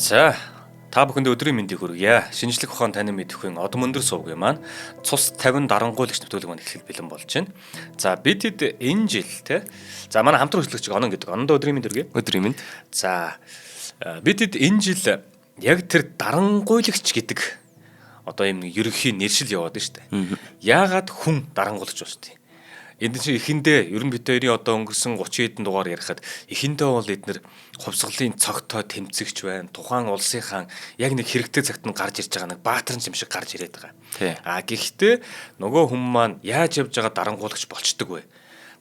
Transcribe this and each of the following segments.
За та бүхэнд өдрийн мэндийг хүргье. Шинжлэх ухаан танин мэдэхүйн одон өндөр сувгийн маань цус 50 дарангуйлагч нэвтрүүлэг маань эхлэх бэлэн болж байна. За бид хэд энэ жил те. За манай хамтран хөтлөгч онон гэдэг. Онондоо өдрийн мэнд хүргье. Өдрийн мэнд. За бид хэд энэ жил яг тэр дарангуйлагч гэдэг одоо юм ерөнхий нэршил яваад байна шүү дээ. Яагаад хүн дарангуйлагч болж тийм? Энд чинь эхэндээ ерөн бид хоёрын одоо өнгөрсөн 30 хэдэн дугаар ярихад эхэндээ бол эднэр хувьсгалын цогтой тэмцэгч байна. Тухайн улсынхаа яг нэг хэрэгтэй цагт нь гарч ирж байгаа нэг баатарын юм шиг гарч ирээд байгаа. Гэхдээ нөгөө хүн маань яаж явж байгаа дарангуулагч болчдөг вэ?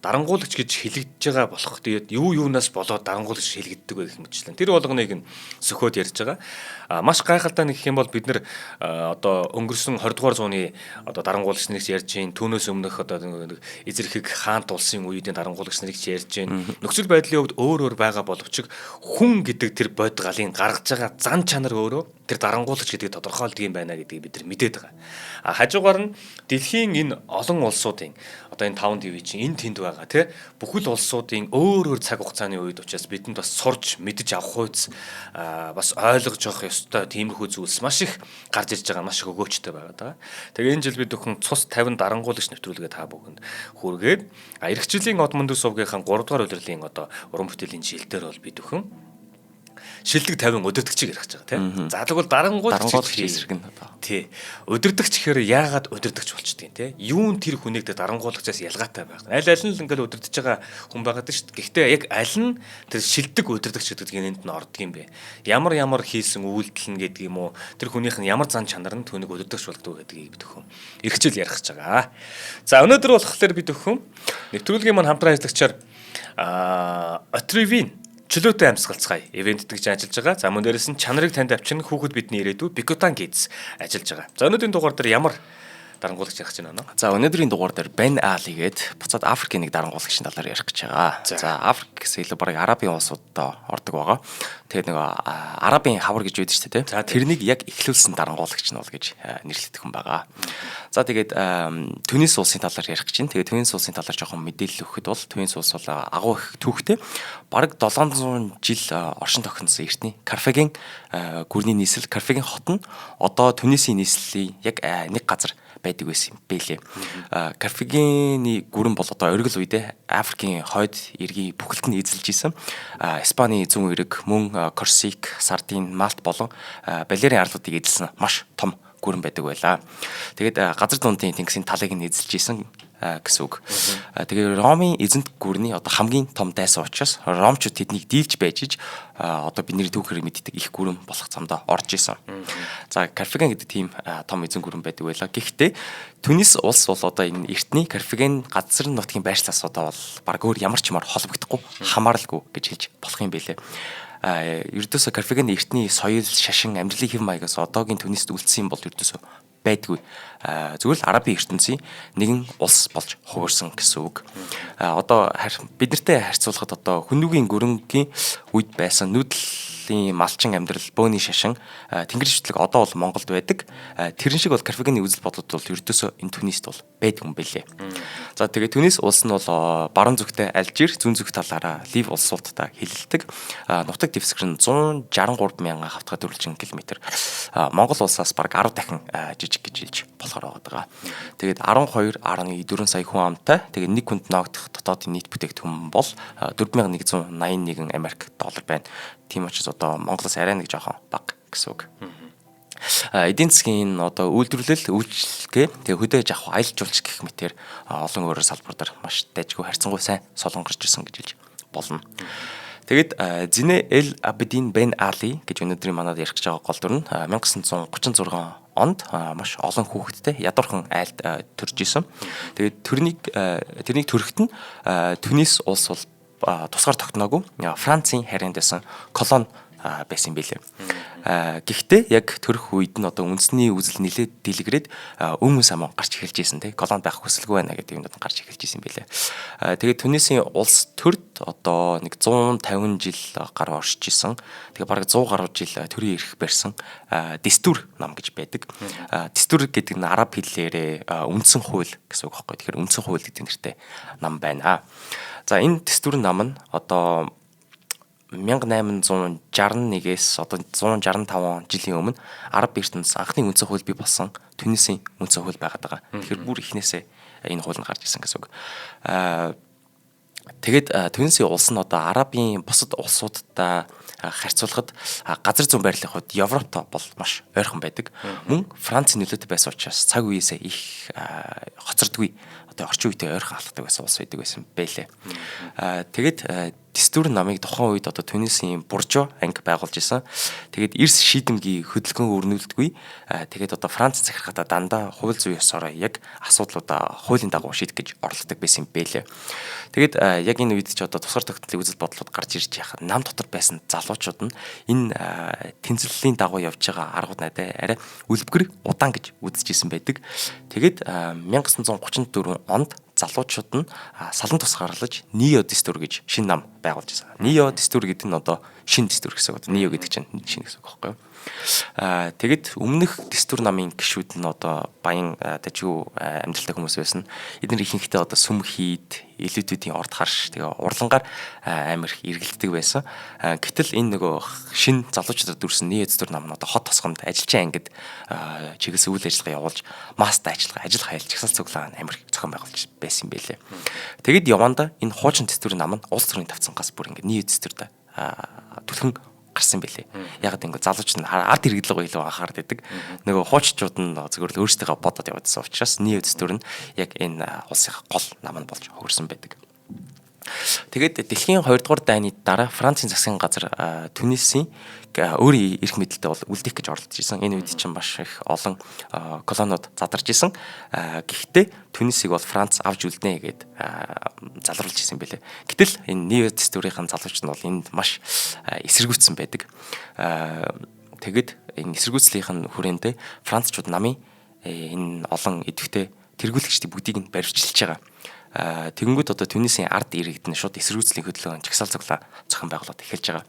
Дарангуулагч гэж хэлэгдэж байгаа болох тэгээд юу юунаас болоод дарангуулагч хэлэгддэг вэ гэх мэтчлэн. Тэр болгоныг нь сөхөөд ярьж байгаа. Маш гайхалтай нэг юм бол бид нэр одоо өнгөрсөн 20 дугаар зууны одоо дарангуулагч нарыг ярьж гин түүнээс өмнөх одоо эзэрхэг хаант улсын үеийн дарангуулагч нарыг ярьж гин нөхцөл байдлын хувьд өөр байгаа боловч хүн гэдэг тэр бод галын гаргаж байгаа зан чанар өөрөө тэр дарангуулагч гэдгийг тодорхойлдог юм байна гэдгийг бид нар мэдээд байгаа. Хажуугаар нь дэлхийн энэ олон улсуудын одоо энэ 5 дивизийн энэ тэнд байгаа тий бүхэл улсуудын өөр цаг хугацааны үед учраас бидэнд бас сурж мэдж авах хойц бас ойлгож явах ёстой тиймэрхүү зүйлс маш их гарч ирж байгаа маш их өгөөчтэй байгаа даа. Тэгээ энэ жил бид өхөн цус 50 дарангуулагч нэвтрүүлгээ та бүхэнд хүргээд эх жилийн од мөндөр сувгийнхаа 3 дугаар удирлын одоо уран бүтээлийн жилдээр бол бид өхөн шилдэг 50 удирдагчийг ярих гэж байгаа тийм. За тэгвэл дарангуйлагч эсрэг нь одоо. Тий. Удирдагч гэхээр яагаад удирдагч болчдгийг тийм. Юун тэр хүнийг дарангуйлагчаас ялгаатай байх. Аль аль нь л ингээл удирдах байгаа хүн байгаад шүү дээ. Гэхдээ яг аль нь тэр шилдэг удирдагч гэдэг энд нь ордог юм бэ. Ямар хийсэн үйлдэл нь гэдэг юм уу. Тэр хүнийх нь ямар зан чанар нь түүнийг удирдагч болгодог гэдгийг бид өхөн эрх хичээл ярих гэж байгаа. За өнөөдөр болохоор бид өхөн нэвтрүүлгийн маань хамтран ажиллагчаар Отривийн чөлөөтэй амьсгалцгаая ивент гэж ажиллаж байгаа. За мөн дээрээс нь чанарыг танд авчин хүүхэд бидний ирээдүй Bikotan Kids ажиллаж байгаа. За өнөөдрийн дугаар дээр ямар дарангуулагч ярих гэж байна вэ? За өнөөдрийн дугаар дээр Ben Ali гээд буцаад Африкийн нэг дарангуулагчийн талаар ярих гэж байгаа. За Африк гэсэн илүү бараг Арабын улсуудад ордог байгаа. Тэгээд нэг Арабын хавар гэж байдаг шүү дээ. Тэрнийг яг эхлүүлсэн дарангуулагч нь бол гэж нэрлэгдэх хүн байгаа. За тэгээд Түнис улсын талаар ярих гэж байна. Тэгээд Түнис улсын талаар жоохон мэдээлэл өгөхөд бол Түнис улс бол агуу их түүхтэй. Бараг 700 жил оршин тогтносон эртний Карфаген гүрний нийслэл Карфаген хот нь одоо Түнисийн нийслэлийн яг нэг газар байдаг байсан юм бэлээ. Карфагений гүрэн бол одоо оргил үедээ Африкийн хойд эргийн бүхэлд нь эзэлж исэн. Испани зүүн эрэг, мөн Корсик, Сардин, Малт болон Балерийн арлуудыг эзэлсэн маш том гүрэн байдаг байлаа. Тэгээд газар дундын тэнгисийн талыг нь эзэлж исэн гэсэн үг. Тэгээ Ромын эзэнт гүрний одоо хамгийн том дайсан учраас ромчууд тэднийг дийлж байж одоо бидний түүхээр мэддэг их гүрэн болох замдаа орж исэн. За Карфаген гэдэг тийм том эзэн гүрэн байдаг байлаа. Гэхдээ Түнис улс бол одоо энэ эртний Карфаген газар нутгийн байршлаас одоо бол баг өөр ямар ч юмар холбогдохгүй хамааралгүй гэж хэлж болох юм байлээ. Ердөөсө Карфаген эртний соёл, шашин, амьдралын хэв маягаас одоогийн Түнист үлдсэн бол ердөөсө байдгүй. Зүгээр л Арабын ертөнцийн нэгэн улс болж хувирсан гэсэн үг. Одоо бид нартэй харьцуулахад одоо хүнүүгийн гөрөнгийн үед байсан нүүдлийн малчин амьдрал, бөөний шашин, тэнгэр шүтлэг одоо бол Монголд байдаг. Тэрэн шиг бол Карфагены үзэл бодлууд бол ердөөсөө энэ Түнист бол байдаг юм байлээ. За тэгээд Түнис улс нь бол баруун зүгтээ Алжир, зүүн зүг талаараа Лив улсуудтай хилэлдэг. Нутаг дэвсгэр нь 163 мянган хавтгай дөрвөлжин километр. Монгол улсаас бараг 10 дахин жижиг гэж хэлж болохоор байгаа. Тэгээд 12.4 сая хүн амтай. Тэгээд нэг хүнд ноогдох дотоодын нийт бүтээгдэхүүн бол 4181 Америк доллар байна. Тийм учраас одоо Монголоос арай нэг жоохон бага гэсэн үг. Эдийн засгийн одоо үйлдвэрлэл, үйлчлэгээ, тэгээ хөдөөж авах аялал жуулч гэх мэтээр олон өөрөөр салбараар маш дайггүй харьцангуй сайн солонгорч ирсэн гэж хэлж болно. Тэгээд Зине Эл Абедин Бен Али гэж өнөөдрийн манад ярих гэж байгаа гол дүр нь 1936 онд маш олон хүүхэдтэй ядуурхан айлд төрж исэн. Тэгээд тэрнийг төрөхт нь Түнис улс бол тусгаар тогтноогүй Францын харьяанд байсан колони байсан юм билээ. Гэхдээ яг төрөх үед нь одоо үндэсний үзэл нэлээд дэлгэрээд өмнө самун гарч эхэлж исэн тий колонд байх хүсэлгүй байна гэдэг юмнууд гарч эхэлж исэн билээ. Тэгээд Түнисийн улс төрд одоо нэг 150 жил гаруй оршиж исэн. Тэгээд бараг 100 гаруй жил төрийн эрх барьсан Дестүр нам гэж байдаг. Дестүр гэдэг нь араб хэллээрээ үндсэн хууль гэсэн үг байхгүй. Тэгэхээр үндсэн хууль гэдэг нэртэй нам байна. За энэ Дестүр нам нь одоо 1861-ээс одоо 165 жилийн өмнө Араб ертөнцийн анхны үндсэн хууль бий болсон Тунисийн үндсэн хууль байгаад байгаа. Тэгэхээр бүр ихнээсээ энэ хууль нь гарч ирсэн гэсэн үг. Тэгээд Тунисийн улс нь одоо Арабын бусад улсуудтай харьцуулахад газар зүйн байрлалын хувьд Европтой бол маш ойрхон байдаг. Мөн Францын нөлөөтэй байсан учраас цаг үеэсээ их хоцордгүй одоо орчин үетэй ойрхон алхдаг байсан улс байдаг байсан байлээ. Тэгээд Дэстүр намыг тухайн үед одоо Тунисийн буржуа анги байгуулж исэн. Тэгээд эрс шийдэмгий хөдөлгөөн өрнүүлдэггүй. Тэгээд одоо Франц захиргаатаа дандаа хууль зүйн ёсороо яг асуудлуудаа хуулийн дагуу шийдэх гэж оролддог байсан байлээ. Тэгээд яг энэ үед ч одоо тусгар тогтнолын үзэл бодлууд гарч ирж яхад нам дотор байсан залуучууд нь энэ тэнцвэрлэлийн дагуу явж байгаа аргууд надад арай үлбгэр удаан гэж үзэжсэн байдаг. Тэгээд 1934 онд залуучууд нь салан тусгаарлаж Нио Дэстүр гэж шинэ нам байгуулж байсан. Нио Дэстүр гэдэг нь одоо шинэ дэстүр гэсэн үг. Нио гэдэг чинь шинэ гэсэн үг байхгүй юу? Тэгэд өмнөх дэстүр намын гишүүд нь одоо баян дажгүй амьдралтай хүмүүс байсан. Эдгээр ихэнхдээ одоо сүм хийд, элитүүдийн орд харш тэгээ урлагаар амар их эргэлддэг байсан. Гэтэл энэ нөгөө шинэ залуучуудад дүрсэн Нио Дэстүр нам нь одоо хот тосгонд ажилчин ангид чиглэс үйл ажиллагаа явуулж мастай ажил хайлт чагсаал цуглаан амар их зохион байгуулж байсан юм байлээ. Тэгэд яванда энэ хуучин дэстүрийн нам нь улс төрийн тавцангаас бүр ингэ Нио Дэстүртэй түлхэн гарсан байлээ. Яг ингэ залууч нь ард хэрэглээгөө илүү анхаард байдаг. Нөгөө хууччууд нь зөвхөн л өөрсдөө бодоод явагдсан учраас Нио Дэстүр нь яг энэ улсын гол нам нь болж хөрсөн байдаг. Тэгээд дэлхийн 2 дугаар дайны дараа Францын засгийн газар Тунисийн өөрийн эрх мэдэлтэй бол үлдэх гэж оролдож исэн. Энэ үед чинь маш их олон колониуд задарч исэн. Гэхдээ Тунисийг бол Франц авч үлднэ гэд залруулж исэн байлээ. Гэтэл энэ Нио Дэстүрийн залууч нь бол энд маш эсэргүүцсэн байдаг. Тэгэд энэ эсэргүүцлийнх нь хүрээндээ Францчууд намын энэ олон идэвхтэй тэргүүлэгчдийн бүгдийг нь баривчилж байгаа. Тэгэнгүүт одоо Тунисийн ард иргэд нь шууд эсэргүүцлийн хөдөлгөөн чагсаал цуглаа зохион байгуулалт эхэлж байгаа.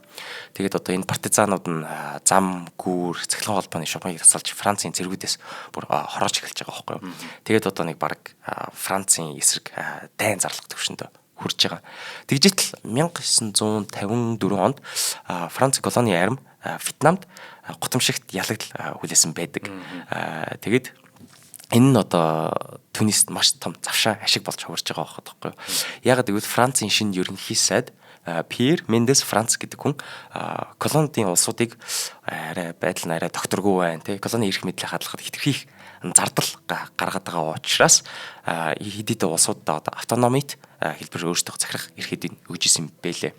Тэгээд одоо энэ партизанууд нь зам, гүүр, цахилгаан холбооны шугамыг тасалж Францын цэргүүдээс бүр хороож эхэлж байгаа байхгүй юу. Тэгээд одоо нэг баг Францын эсрэг дайн зарлах төвшөнд хүрж байгаа. Тэгжээтэл 1954 онд Франц колони арим Вьетнамд гутамшигт ялагдал хүлээсэн байдаг. Тэгээд энэ нь одоо Тунист маш том завшаа ашиг болж хувирж байгаа байхгүй юу. Ягаад гэвэл Францын шинэ ерөнхий сайд Пьер Мендес Франц гэдэг хүн колонидын улсуудыг арай байдал нь арай докторгүй байна тий. Колони эрх мэдлийг хадлахад хэтэрхий их зардал гаргаад байгаа учраас хэдийдээ улсуудаа одоо автономит хэлбэр өөрсдөө захирах эрхийг өгж исэн байлээ.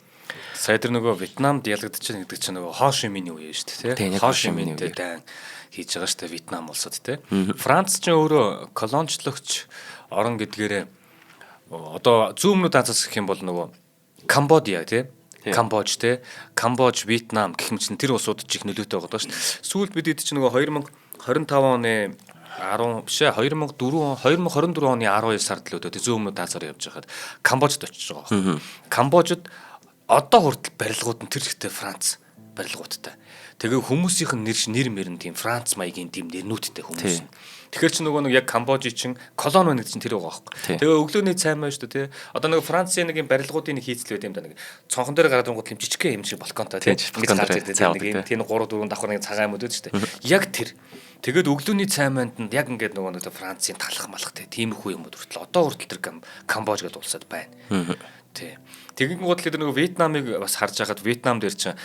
Сая тэр нөгөө Вьетнамд ялагдчихна гэдэг чинь нөгөө Хо Ши Минь үе шүү дээ тий. Хо Ши Миньтэй дайн хийж байгаа шүү дээ Вьетнам улсад тий. Франц ч өөрөө колоничлогч орон гэдгээрээ одоо зүүн өмнөд Азиас гэх юм бол нөгөө Камбодиа тий. Камбож тий. Камбож, Вьетнам гэх мэт тэр улсууд ч их нөлөөтэй байгаа шүү дээ. Сүүлд бид хэд чинь нөгөө 2025 оны 2024 оны 12 сард л өдөө зүүн өмнөд Азиар явж байхад Камбожд очиж байгаа байна. Камбожд одоо хүртэл барилгууд нь тэр ихтэй Франц барилгуудтай. Тэгээ хүмүүсийнх нь нэр мөрн тийм Франц маягийн тийм нэрнүүдтэй хүмүүс. Тэгэхээр чи нөгөө нэг яг Камбожи чин колони байна гэдэг чинь тэр байгаа байхгүй. Тэгээ өглөөний цай маань шүү дээ тий. Одоо нөгөө Францын нэг юм барилгуудын нэг хийцэл байт юм да нэг цонхон дээр гараад ирэнгүүт юм жижигхэн юм шиг балконтой тий. Ингэж гарч ирдэг нэг юм тийм 3 4 давхар нэг цагаан юм үүд шүү дээ. Яг тэр. Тэгээд өглөөний цай маанд нь яг ингээд нөгөө нэг Францын талах малах тий. Тиймэрхүү юмуд хүртэл одоо хүртэл тэр Камбож гэдэг улсад байна. Тий. Тэгин гол тэр нөгөө Вьетнамыг бас харж байхад Вьетнам дээр чинь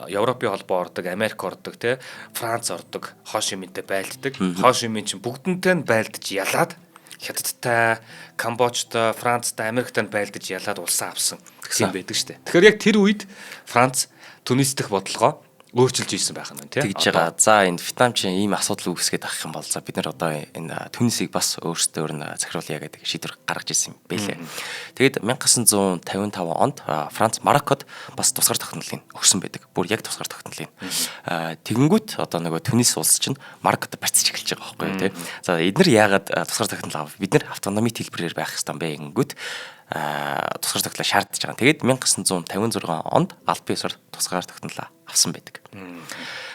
Европын холбоо ордог, Америк ордог, тий, Франц ордог, Хо Ши Миньтэй байлддаг. Хо Ши Минь чинь бүгдэнтэй нь байлдаж ялаад Хятадтай, Камбожтой, Францтай, Америктай нь байлдаж ялаад улсаа авсан гэсэн байдаг шүү дээ. Тэгэхээр яг тэр үед Франц Тунис дэх бодлогоо өөрчилж ийсэн байх юм тий. Тэгж байгаа. За энэ Вьетнам чинь ийм асуудал үүсгээд авах юм бол за бид нар одоо энэ Тунисыг бас өөрсдөө нь захируулъя гэдэг шийдвэр гаргаж ирсэн юм байлээ. Тэгээд 1955 онд Франц Мароккод бас тусгар тогтнолыг өгсөн байдаг. Бүр яг тусгар тогтнолыг. Тэгэнгүүт одоо нөгөө Тунис улс чинь Мароккод барьцаж эхэлж байгаа байхгүй тий. За эдгээр яагаад тусгар тогтнол авав? Бид нар автономит хэлбэрээр байх хэрэгтэй юм бэ гэнгүүт тусгар тогтнол шаардж байгаа. Тэгээд 1956 онд Алпын ёсоор тусгаар тогтнол авсан байдаг.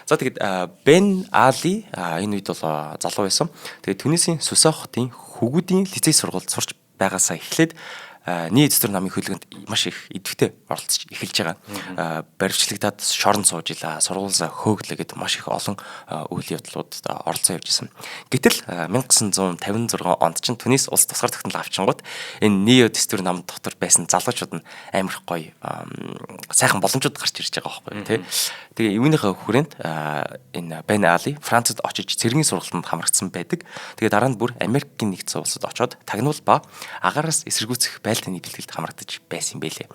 За тэгээд Бен Али энэ үед бол залуу байсан. Тэгээд Тунисийн Сүсэ хотын хөгүүдийн лицей сургуульд сурч байгаасаа эхлээд нийт дэстүр намын хөдөлгөөнд маш их идэвхтэй оролцож эхэлж байгаа. Баривчлагдаад шоронд сууж илаа, сургуулиасаа хөөгдлөгээд маш их олон үйл явдлууд оролцоо явж исэн. Гэтэл 1956 онд чинь Түнис улс тусгаар тогтнол авчингууд энэ нийт дэстүр нам дотор байсан залуучууд нь амар гоё сайхан боломжууд гарч ирж байгаа байхгүй тий. Тэгээ юунийхээ хүрээнд энэ Бен Али Францад очиж цэргийн сургалтанд хамрагдсан байдаг. Тэгээ дараа нь бүр Америкийн нэгдсэн улсад очоод тагнуул ба агаараас эсэргүүцэх байлдааны бэлтгэлд хамрагдаж байсан юм байлээ.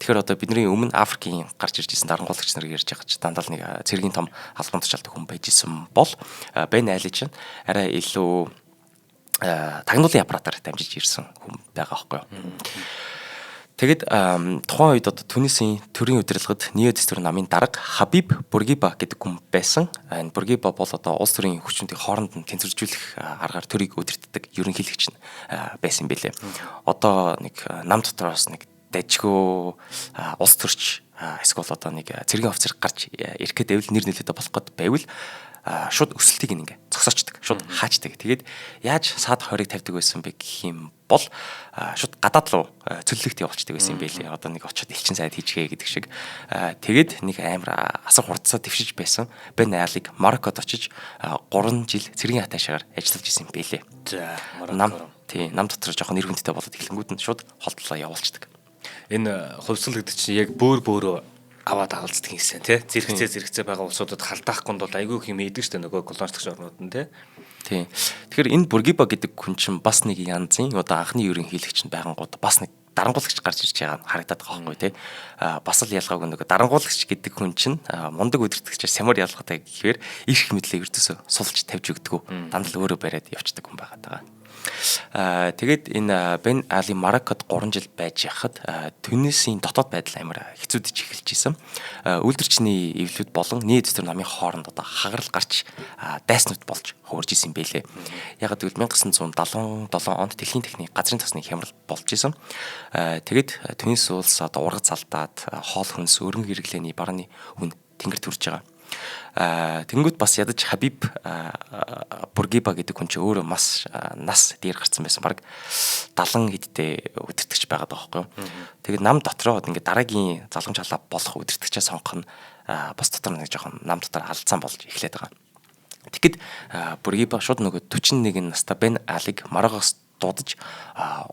Тэгэхээр одоо бидний өмнө Африкийн гарч ирж исэн дарангуулагч нар ярьж байгаа ч дандаа нэг цэргийн том албан тушаалтай хүн байж исэн бол Бен Али чинь арай илүү тагнуулын аппаратаар дамжиж ирсэн хүн байгаа байхгүй юу. Тэгэд тухайн үед одоо Түнисийн төрийн удирдлагад нийт дэстүр намын дарга Хабиб Бургиба гэдэг хүн байсан. Энэ Бургиба бол одоо улс төрийн хүчнүүдийн хооронд нь тэнцвэржүүлэх аргаар төрийг удирддаг ерөнхийлөгч нь байсан байлээ. Одоо нэг нам дотроос нэг дажгүй улс төрч эсвэл одоо нэг цэргийн офицер гарч ирэх гэдэг нэр нөлөөтэй болох гээд байвал шууд өсөлтийг ингээ зогсоочдөг, шууд хаачдаг. Тэгээд яаж саад хорийг тавьдаг байсан бэ гэх юм бол шууд гадаад руу цөллөгт явуулчихдаг байсан юм байлээ. Одоо нэг очиод элчин сайд хийчихээ гэдэг шиг. Тэгээд нэг амар асар хурдсаа твшиж байсан Бен Алиг Мароккод очиж 3 жил цэргийн аташаар ажиллаж исэн юм байлээ. За нам дотор жоохон нэр хүндтэй болоод эхлэнгүүд нь шууд холтлоо явуулчихдаг. Энэ хувьсгал гэдэг чинь яг бөөрөө аваад авалцдаг юмсан тий. Зэрэгцээ байгаа улсуудад халдаахгүй бол айгүй юм идэг штэ нөгөө колоничлогч орнууд нь тий. Тийм. Тэгэхээр энэ Бургиба гэдэг хүн чинь бас нэг янзын одоо анхны ерөнхийлөгч нь байгангууд бас нэг дарангуулагч гарч ирж байгаа харагдаад байгаа байхгүй тий. Бас л ялгаагүй нөгөө дарангуулагч гэдэг хүн чинь мундаг удирдагчаар сямар ялгаатай гэхээр их мэдлэг ердөөсө сулж тавьж өгдөг. Дандаа л өөрөө бариад явцдаг хүн байгаа. Тэгээд энэ Бен Али Мароккод 3 жил байж яхад Түнисийн дотоод байдал амар хэцүүдж эхэлж исэн. Үйлдвэрчний эвлүүд болон нийт дэстүр намын хооронд одоо хагарал гарч дайснууд болж хуурж исэн байлээ. Яг гэвэл 1977 онд дэлхийн техник газрын тосны хямрал болж исэн. Тэгээд Түнис улс одоо ургац алдаад хоол хүнс өргөн хэрэглээний барааны үн тэнгэр төрж байгаа. Тэнгүүд бас ядаж Хабиб Бургиба гэдэг хүн чинь өөрөө маш нас дээр гарсан байсан. Бараг 70 хэдтэй удирдахч байгаад байгаа байхгүй юу. Тэгээд нам дотроо ингээд дараагийн залгамж халаа болох удирдахчаа сонгох нь бас дотор нэг жоохон нам дотор алдсан болж эхлээд байгаа. Тэгэхэд Бургиба шууд нөгөө 41 настай Бен Алиг Мароккоос дуудаж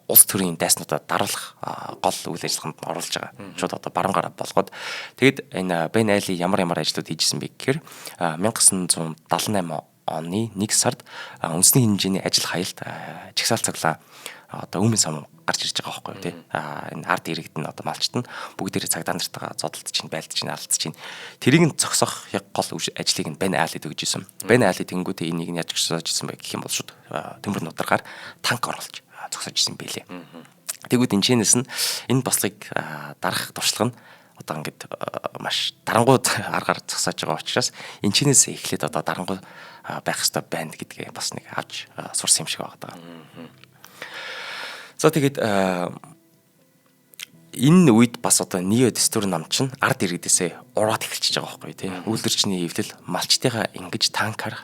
улс төрийн дайснуудад дараалах гол үйл ажиллагаанд оруулж байгаа. Шууд одоо баруунгараа болгоод тэгэд энэ Бен Али ямар ажлууд хийжсэн бэ гэхээр 1978 оны 1 сард үндэсний хэмжээний ажил хаялт чагсаалт цаглаа одоо өмнө сам гарч ирж байгаа байхгүй тий. Энэ ард иргэд нь одоо малчт нь бүгдээрээ цагдаа нартайгаа зодтолж чинь, байлдаж чинь, алдаж чинь. Тэрийг нь зогсоох яг гол ажлыг нь Бен Алид өгж исэн. Бен Али тэнгүүтээ энийг нь яаж зогсоож исэн бэ гэх юм бол шууд төмөр нударгаар танк оруулж зогсоож исэн байлээ. Тэгвэл энэчнээс нь энэ бослогыг дарах туршлага нь одоо ингээд маш дарангууд аргаар зогсоож байгаа учраас энэчнээс эхлээд одоо дарангуй байх хэрэгтэй байна гэдгээ бас нэг авч сурсан юм шиг байгаа. За тэгээд энэ үед бас одоо нийт дэстүр нам чинь ард иргэдээсээ ураад эхэлчихэж байгаа байхгүй тий. Үйлдвэрчний эвлэл малчтайгаа ингэж танкаар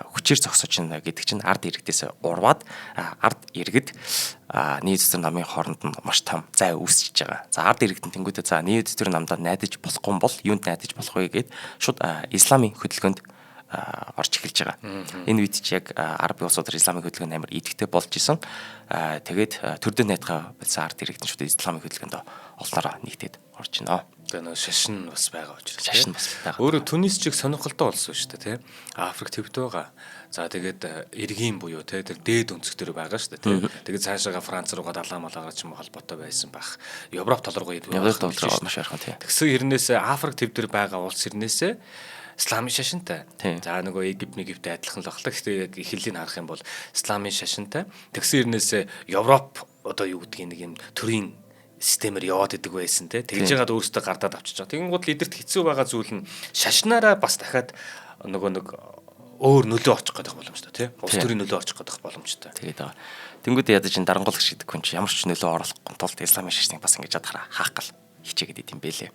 хүчээр зогсож байна гэдэг чинь ард иргэдээсээ ураад ард иргэд нийт дэстүр намын хооронд нь маш том зай үүсчихэж байгаа. За ард иргэд нь тэнгуүтээ за нийт дэстүр намдаа найдаж болохгүй юм бол юунд найдаж болох вэ гэд шууд исламын хөдөлгөөнд орж эхэлж байгаа. Энэ үед ч яг Арабын улсуудаар исламын хөдөлгөөн амар идэвхтэй болж исэн. Тэгээд төрдөө найдгаа болсон ард иргэдэн шууд исламын хөдөлгөөнд олноороо нэгдээд орж байна. Тэгээ нөө шашин бас байгаа учраас шашин бас байгаа. Өөрөө Түнис чиг сонирхолтой болсон шүү дээ, тий. Африк төвд байгаа. За тэгээд эргийн буюу тий тэр дээд өнцгтөр байгаа шүү дээ, тий. Тэгээд цаашаага Франц руугаа далаа малаагаа ч юм холбоотой байсан байх. Европ тал руугаа маш ойрхон тий. Тэгсэн хэрнээсээ Африк төвдөр байгаа улс хэрнээсээ исламын шашинтай. За нөгөө Египт адилхан л багтаа. Гэхдээ яг эхлэлийг харах юм бол исламын шашинтай. Тэгсэн хэрнээсээ Европ одоо юу гэдгийг нэг юм төрийн системээр яваад идэг байсан те. Тэгж яагаад өөрөөсөө гардаад авчиж байгаа. Тэгэнгუთ лидерт хэцүү байгаа зүйл нь шашнаараа бас дахиад нөгөө нэг өөр нөлөө очих гэдэг боломжтой те. Улс төрийн нөлөө очих гэдэг боломжтой. Тэгээд байгаа. Тэнгүүд ядаж энэ дарангуулагч гэдэг хүн чинь ямар ч нөлөө оруулахгүй тулд исламын шашныг бас ингэж хаах гал хичээгээд идэм байлээ.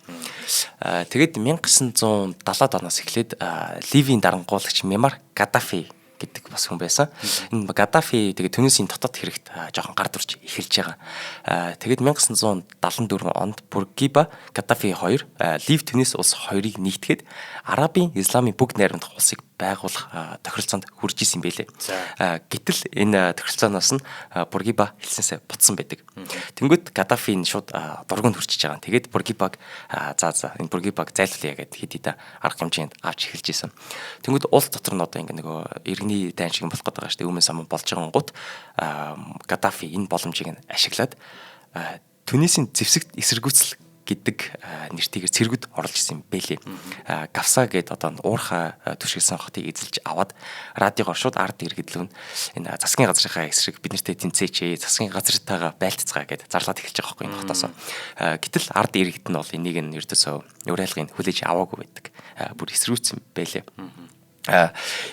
Тэгээд 1970-аад оноос эхлээд Ливийн дарангуулагч Мемар Гаддафи гэдэг бас хүн байсан. Энэ Гаддафи тэгээд Түнисийн дотоод хэрэгт жоохон гар дүрч эхэлж байгаа. Тэгээд 1974 онд Буркиба Каддафи 2 Лив Тунис улс хоёрыг нийтгэхэд Арабын Исламын бүгд найрамдах улсыг байгуулах тохиролцоонд хүрж исэн байлээ. Гэтэл энэ тохиролцооноос нь Буркиба хэлсэнсээ буцсан байдаг. Тэнгүүд Каддафи нь шууд дургунд хүрчиж байгаа. Тэгээд Буркибаг энэ Буркибаг зайлуулъя гэд хэд хэдэн арга хэмжээнд авч эхэлж исэн. Тэнгүүд улс дотор нь одоо ингээ нөгөө иргэний дайн шиг болох гэдэг байгаа шүү дээ. Өмнө саман болж байгаа гут Каддафи энэ боломжийг нь ашиглаад Тунисийн зэвсэгт эсэргүүцэл гэдэг нэртэйгээр цэргүүд оруулж исэн бэлээ. Гавса гээд одоо уурхай түшгэлсэн хотыг эзэлж аваад радиогоор шууд ард иргэдлүүн энэ засгийн газрынхаа эсрэг бид нартэй тэнцээч, засгийн газартайгаа байлтцгаа гээд зарлаад эхэлж байгаа байхгүй энэ хотоос. Гэтэл ард иргэд нь бол энийг нь ердөөсөө уриалгыг хүлээж аваагүй байдаг. Бүр эсрүүцсэн бэлээ.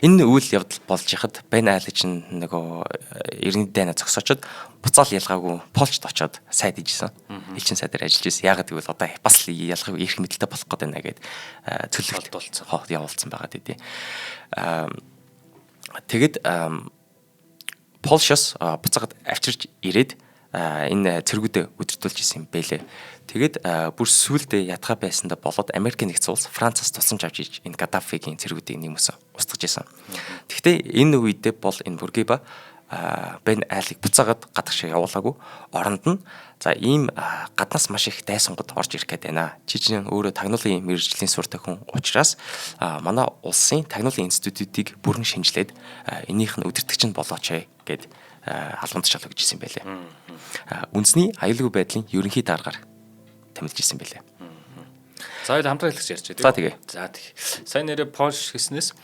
Энэ үйл явдал болж яхад Бен Али чинь нөгөө иргэний дайна зогсоочод буцаал ялгаагүй Польшд очоод сайд ижсэн. Элчин сайдаар ажиллаж ирсэн. Яагаад гэвэл одоо бас ялгаагүй эрх мэдэлтэй болох гээд байна гэд цөлөлт болсон. Явуулсан байгаа дээ. Тэгэд Польшоос буцаад авчирч ирээд энэ цэргүүдээ өдөртүүлж исэн бэлээ. Тэгээд бүр сүүлдээ ятгаа байсандаа болоод Америк нэгдсэн улс Францаас тусламж авч иж энэ Каддафигийн цэргүүдийг нэмсэн устгаж исэн. Тэгэхдээ энэ үедээ бол энэ Буркиба Бен Алиг буцаагаад гадах шиг явуулаагүй. Оронд нь за ийм гаднаас маш их дайсангууд орж ирэх гээд байна. Жижигэн өөрөө тагнуулын мэргэжлийн суртай хүн учраас манай улсын тагнуулын институтыг бүрэн шинжилээд энийх нь өдөртөгч нь болооч гэд алганд шалгаж ирсэн байлээ. Үндэсний аюулгүй байдлын ерөнхий даргаар тамилж ирсэн байлээ. За хамтран хэлж ярьж байгаа. За тэгээ. За тэгээ. Сайн нэрэ Польш гэснээс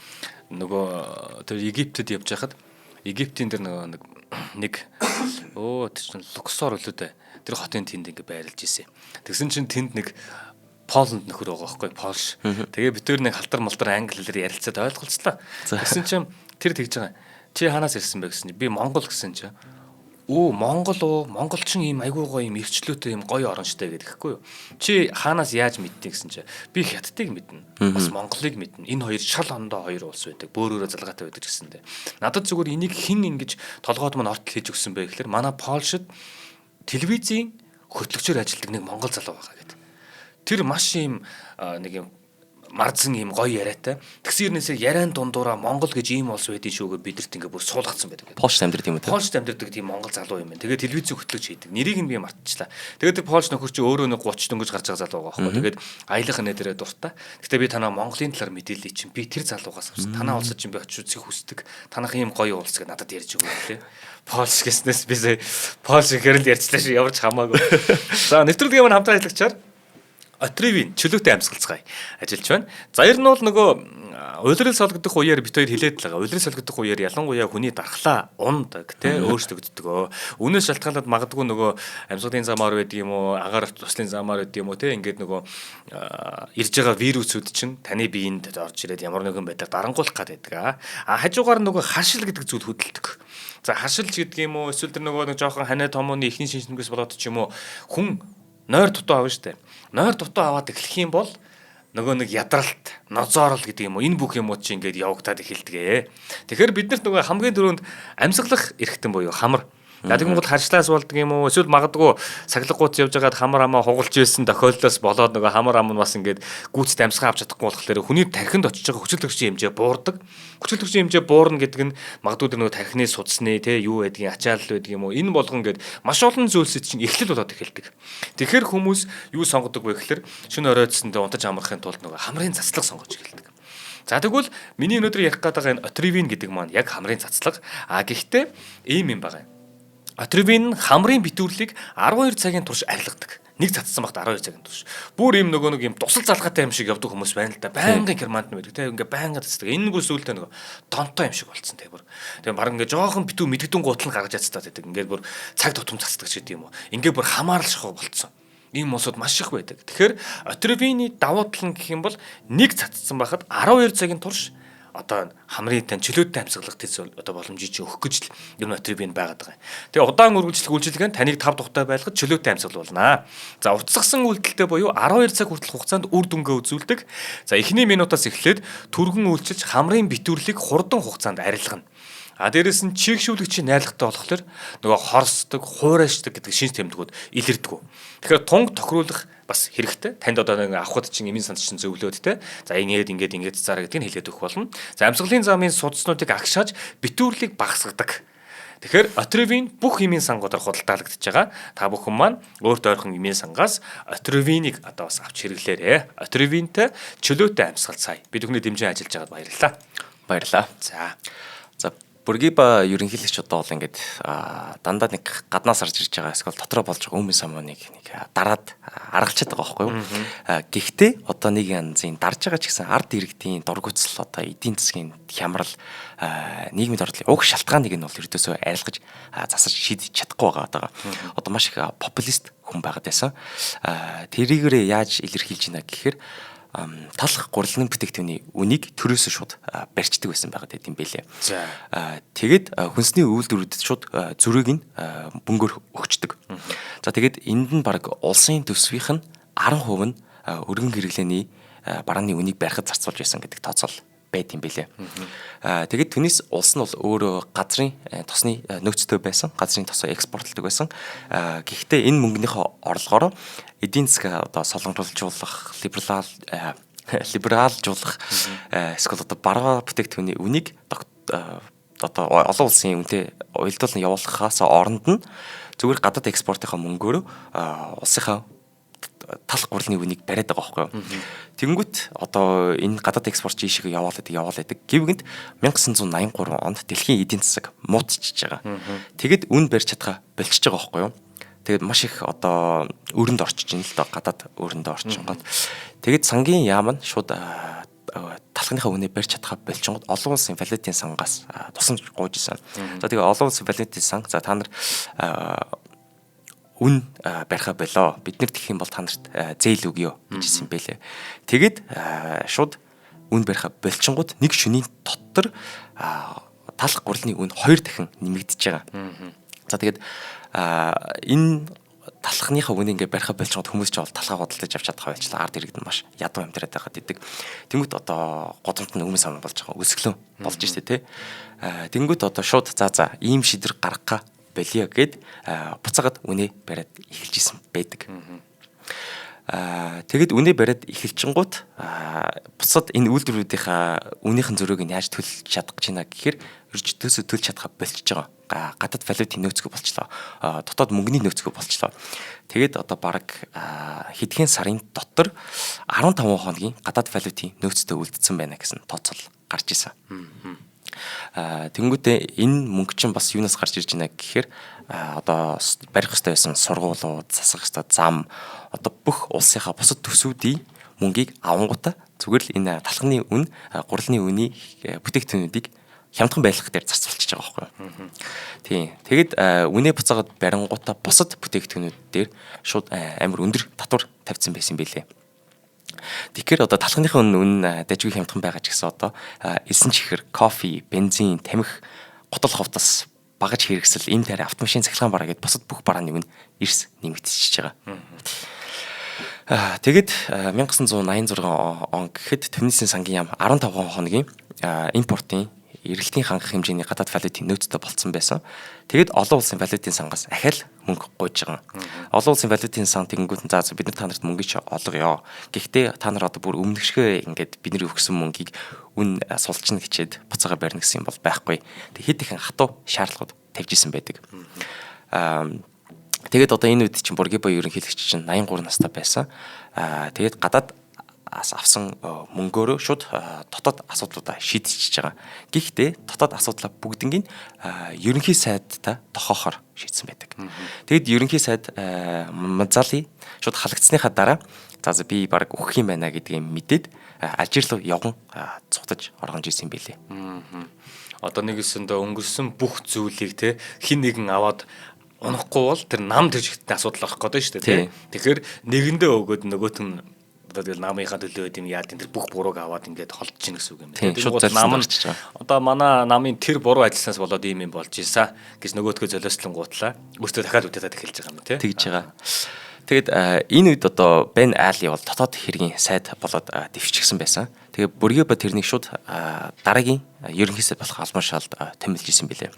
нөгөө тэр Египтэд явж байхад Египтийн тэр нэг тэр чинь Луксор үлээ дээ. Тэр хотын тэнд ингээ байрлаж ирсэн. Тэгсэн чинь тэнд нэг Поланд нөхөр байгаа байхгүй Польш. Тэгээ бид нэг халдар малдар англи хэлээр ярилцаад ойлголцлоо. Тэгсэн чинь тэр тэгж байгаа. Чи ханаас ирсэн бэ гэсэн чинь би Монгол гэсэн чинь монголчин ийм айгүй гоё ийм эрчлөөтэй ийм гоё орон штэ гэдэхгүй юу. Чи хаанаас яаж мэдтий гэсэн чинь би хятадыг мэднэ. Бас монголыг мэднэ. Энэ хоёр шал ондоо хоёр улс байдаг. Бөөрөөрөө залгаатай байдаг гэсэндээ. Надад зүгээр энийг хэн ингэж толгойд мань ортол хийж өгсөн бэ гэхээр манай Польшид телевизийн хөтлөгчөөр ажилладаг нэг монгол залуу байгаа гэдэг. Тэр маш ийм нэг юм марзан ийм гоё яриатай. Тэгсэн хэрнээсээ яриан дундуура Монгол гэж ийм улс байдгийн шүүгээ бидэрт ингээ бүр суулгацсан байдаг. Польшд амьдардаг юм уу? Польшд амьдардаг тийм монгол залуу юм байна. Тэгээ телевизэн хөтлөгч хийдэг. Нэрийг нь би мартчихлаа. Тэгээд тэр Польш нөхөр чи өөрөө нэг 30 дөнгөж гарч байгаа залуу байгаа байхгүй. Тэгээд аялах нэ дээрээ дуртай. Гэтэ би танаа Монголын талаар мэдээлэл чинь би тэр залуугаас авсан. Танаа улсад чинь би очиж үзэх хүсдэг. Танах ийм гоё улс гэж надад ярьж өгөө лээ. Польш гэснээс би Польш гэхэрэл ярьчлаа шүү. Ямар ч хамаагүй. За нэвтрүүлгийн маань хамтаа хэлэгчээр Отревийн чөлөөтэй амьсгалцгаая ажиллаж байна. За ер нь бол нөгөө улирал солигдох үеэр бит хоёр хилээд л байгаа. Улирал солигдох үеэр ялангуяа хүний дархлаа ундаг те өөрчлөгддөг. Үнээс шалтгаалаад магадгүй нөгөө амьсгалын замаар байдаг юм уу, агаар туслын замаар байдаг юм уу те ингээд нөгөө ирж байгаа вирусүүд чинь таны биеинд орж ирээд ямар нэгэн байдлаар дарангуулах гээд байдаг. Хажуугаар нөгөө хашил гэдэг зүйл хөдөлдөг. За хашилж гэдэг юм уу, эсвэл тэр нөгөө нэг жоохон ханаа томооны ихний шинжнээс болоод ч юм уу хүн нойр дутуу авна штэ. Нойр дутуу аваад эхлэх юм бол нөгөө нэг ядралт, нозоорол гэдэг юм уу энэ бүх юмуд чинь ингээд явагдаад эхэлдэг. Тэгэхээр бид нарт нөгөө хамгийн түрүүнд амьсгалах эрхтэн буюу хамар. Тэгмэнгүүд харьцлаас болдог юм уу? Эсвэл магадгүй сахилгагууц явж байгаад хамар амаа хугалж ирсэн тохиолдолоос болоод нөгөө хамар ам нь бас ингээд гүйцэд амьсгаа авч чадахгүй болохоор хүний тархинд очиж байгаа хүчил төгсгийн хэмжээ буурдаг. Хүчил төгсгийн хэмжээ буурна гэдэг нь магадгүй нөгөө тархины судасны юу байдгийг ачаалал байдаг юм уу? Энэ болгон ингээд маш олон зүйлсэд чинь эхлэл болоод эхэлдэг. Тэгэхээр хүмүүс юу сонгодог вэ гэхээр шинэ оройдсондоо унтаж амрахын тулд нөгөө хамрын цацлаг сонгож эхэлдэг. За тэгвэл миний өнөөдөр ярих гэдэг энэ Отревийн гэдэг маань яг хамрын цацлаг. Гэхдээ ийм юм байгаа юм. Отревийн хамрын битүүрлийг 12 цагийн турш арилгадаг. Нэг цацсан багт 12 цагийн турш. Бүр ийм нөгөө нэг ийм тусал залгаатай юм шиг явдаг хүмүүс байна л да. Байнгын германд нь байдаг те. Ингээ байнга цацдаг. Энэ бүр сүултээ нөгөө донтой юм шиг болцсон те бүр. Тэгээ баг ингээ жоохон битүү мэдгдэн гутал нь гаргаж яцтаад байдаг. Ингээ бүр цаг тутам цацдаг ч гэдэг юм уу. Ингээ бүр хамаарал шахуу болцсон. Ийм улсууд маш их байдаг. Тэгэхээр Отревиний давуу тал нь гэх юм бол нэг цацсан байхад 12 цагийн турш одоо хамрын тань чөлөөтэй амьсгалах тэс одоо боломжийг чи өгөх гэж л юм Отревийн байгаад байгаа. Тэгээ удаан үргэлжлэх үйлчилгээ нь таныг 5 тухтай байлгаж чөлөөтэй амьсгал болно. За уртсгсан үйлдэлтэй буюу 12 цаг хүртэл хугацаанд үр дүнгээ үзүүлдэг. За эхний минутаас эхлээд түргэн үйлчилж хамрын битүүрлийг хурдан хугацаанд арилгана. Дээрэс нь чигшүүлэгчийн найрлагатай болохоор нөгөө хорсдог, хуурайшдаг гэдэг шинж тэмдгүүд илэрдэг. Тэгэхээр тунг тохируулах бас хэрэгтэй. Танд одоо нэг авахд чинь эмийн санд чинь зөвлөөд те. За ингээд зараа гэдгийг хэлээд өгөх болно. За амьсгалын замын судаснуудыг агшааж битүүрлийг багасгадаг. Тэгэхээр отровин бүх эмийн сангуудаар худалдаалагдж байгаа. Та бүхэн маань өөртөө ойрхон эмийн сангаас отровинийг одоо бас авч хэрэглээрэй. Отровинтай чөлөөтэй амьсгал сая. Бид бүхний дэмжин ажиллаж байгаад баярлалаа. Баярлалаа. За Бургиба ерөнхийлөгч одоо бол ингээд дандаа нэг гаднаас орж ирж байгаа эсвэл дотроо болж байгаа өмнө самууныг нэг дараад аргалчаад байгаа байхгүй юу. Гэхдээ одоо нэг янзын дарж байгаа ч гэсэн ард иргэдийн дургуцал одоо эдийн засгийн хямрал нийгмийн ордлын уг шалтгааныг нь бол ердөөсөө арилгаж засаж шийдэж чадахгүй байгаа. Одоо маш их популист хүн байгаад байсан. Тэрийгээрээ яаж илэрхийлж байна гэхээр талах гурилны бүтээгдэхүүний үнийг төрөөсөө шууд барьцдаг байсан байгаад байт юм бэлээ. Тэгээд хүнсний үйлдвэрүүдэд шууд зөрөөг нь бөнгөөр өгчдөг. За тэгээд энд нь баг улсын төсвийнх нь 10% нь өргөн хэрэглээний барааны үнийг барихад зарцуулж байсан гэдэг тооцоол байт юм бэлээ. Тэгээд түүнээс улс нь бол өөрөө газрын тосны нөөцтэй байсан, газрын тосоо экспортлдог байсан. Гэхдээ энэ мөнгөнийхөө орлогоор эдийн засаг одоо солонгорлжуулах, либералжуулах эсвэл одоо бараа бүтээгдэхүүний үнийг одоо олон улсын үнэтэй уялдуулан явуулахаас оронд нь зүгээр гадаад экспортынхаа мөнгөөр улсынхаа талх гурилны үнийг бариад байгаа байхгүй юу. Тэнгүүт одоо энэ гадаад экспорт жишээ яваалаад гівгэнд 1983 онд дэлхийн эдийн засаг муутчихж байгаа. Тэгэд үн барьж чадхаа болчихж байгаа байхгүй юу. Тэгээд маш их одоо өрөнд орчиж ин л доо гадаад өрөндөө орчингод. Тэгээд сангийн яам нь шууд талхныхаа үнэ барьж чадхаа болчингод олон улсын валютын сангаас тусамж гуйж исэн. За тэгээд олон улсын валютын санг за та нар үн барихаа болоо. Бид нэр тэгэх юм бол та нарт зээл өгье гэжсэн бэлээ. Тэгэд шууд үн барихаа болчингууд нэг шөнийн дотор талх гурилны үн 2 дахин нэмэгдэж байгаа. За тэгээд энэ талхныхаа үнийг ингээ барихаа болчингод хүмүүс ч бол талхаа худалдаж авч чадхаа байлчлаа. Ард иргэд нь маш ядуу амьдраад байхад идэг. Тэнгүүт одоо годомт нь өмнө сам болж байгаа өсгөлөө болж штэ тий. Тэнгүүт одоо шууд за ийм шийдвэр гаргахаа болио гэд буцаагаад үнэ бариад эхэлж исэн байдаг. Тэгэд үнэ бариад эхэлчихэнгуут буцаад энэ үйлдвэрүүдийнхаа үнийхэн зөрөөг нь яаж төлж чадах гэж байна гэхээр ержтөөсөө төлж чадхаа болчихж байгаа. Гадаад валютын нөөцгөө болчлоо. Дотоод мөнгөний нөөцгөө болчлоо. Тэгээд одоо баг хэдхэн сарын дотор 15 хоногийн гадаад валютын нөөцтэй үлдсэн байна гэсэн тооцоол гарч исэн. Тэнгүүтээ энэ мөнгө чинь бас юунаас гарч ирж байна гэхээр одоо барих ёстой байсан сургуулиуд, засах ёстой зам одоо бүх улсынхаа бусад төсвүүдийн мөнгийг авангуудаа зүгээр л энэ талхны үн, гурилны үний бүтээгдэхүүнүүдийг хямдхан байлгах дээр зарцуулчихж байгаа байхгүй юу. Тийм. Тэгэд үнэ буцаагаад барингуудаа бусад бүтээгдэхүүнүүд дээр шууд амар өндөр татвар тавьсан байсан байлээ. Тэгэхээр одоо талхныхын үн дажгүй хямдхан байгаа ч гэсэн одоо элсэн чихэр, кофе, бензин, тамхи, гутал хувцас багаж хэрэгсэл, эм тари, автомашин цахилгаан бараа гэдээ бусад бүх барааны үн эрс нэмэгдчихэж байгаа. Тэгэд 1986 он гэхэд Тунисийн сангийн яам 15 хоногийн импортын эргэлтийн хангах хэмжээний гадаад валютын нөөцтэй болцсон байсан. Тэгэд олон улсын валютын сангаас ахаал мөнгө гуйж байгаа. Олон улсын валютын сан тэгэнгүүт за бид нар та нарт мөнгө чи олгоё. Гэхдээ та нар одоо бүр өмнөшгөө ингээд бидний өгсөн мөнгийг үн сулчна гэчээд буцаага барина гэсэн юм бол байхгүй. Тэг хэд ихэнх хатуу шаардлагууд тавьж исэн байдаг. Тэгэд одоо энэ үед чинь Бургиба ерөнхийлөгч чинь 83 настай байсан. Тэгэд гадаад авсан мөнгөөрөө шууд дотоод асуудлуудаа шийдчихэж байгаа. Гэхдээ дотоод асуудлаа бүгднийг ерөнхий сайдтай тохоохоор шийдсэн байдаг. Тэгэд ерөнхий сайд Мазали шууд халагдсныхаа дараа за би баг өгөх юм байна гэдгийг мэдээд Алжир руу явган цугтаж оргонж ирсэн юм билээ. Одоо нэгэсэндээ өнгөрсөн бүх зүйлийг те хин нэгэн аваад унахгүй бол тэр нам төржигтэй асуудал орох гэдэг шүү дээ. Тэгэхээр нэгэндээ өгөөд нөгөөт нь тэгэл намынхаа төлөө юм яа тэр бүх бурууг аваад ингээд холдож ийн гэсэн үг юм байна. Тэгээд нам нь одоо манай намын тэр буруу ажилласнаас болоод ийм юм болж ийсэн гэж нөгөөдгөө золиослон гутлаа. Өөртөө дахиад үдээд эхэлж байгаа юм тий. Тэгж байгаа. Тэгээд энэ үед одоо Бен Али бол дотоод хэргийн сайд болоод дэвшчихсэн байсан. Тэгээд Бургиба тэрнийг шууд дараагийн ерөнхий сайд болох албан шалд томилж исэн билээ.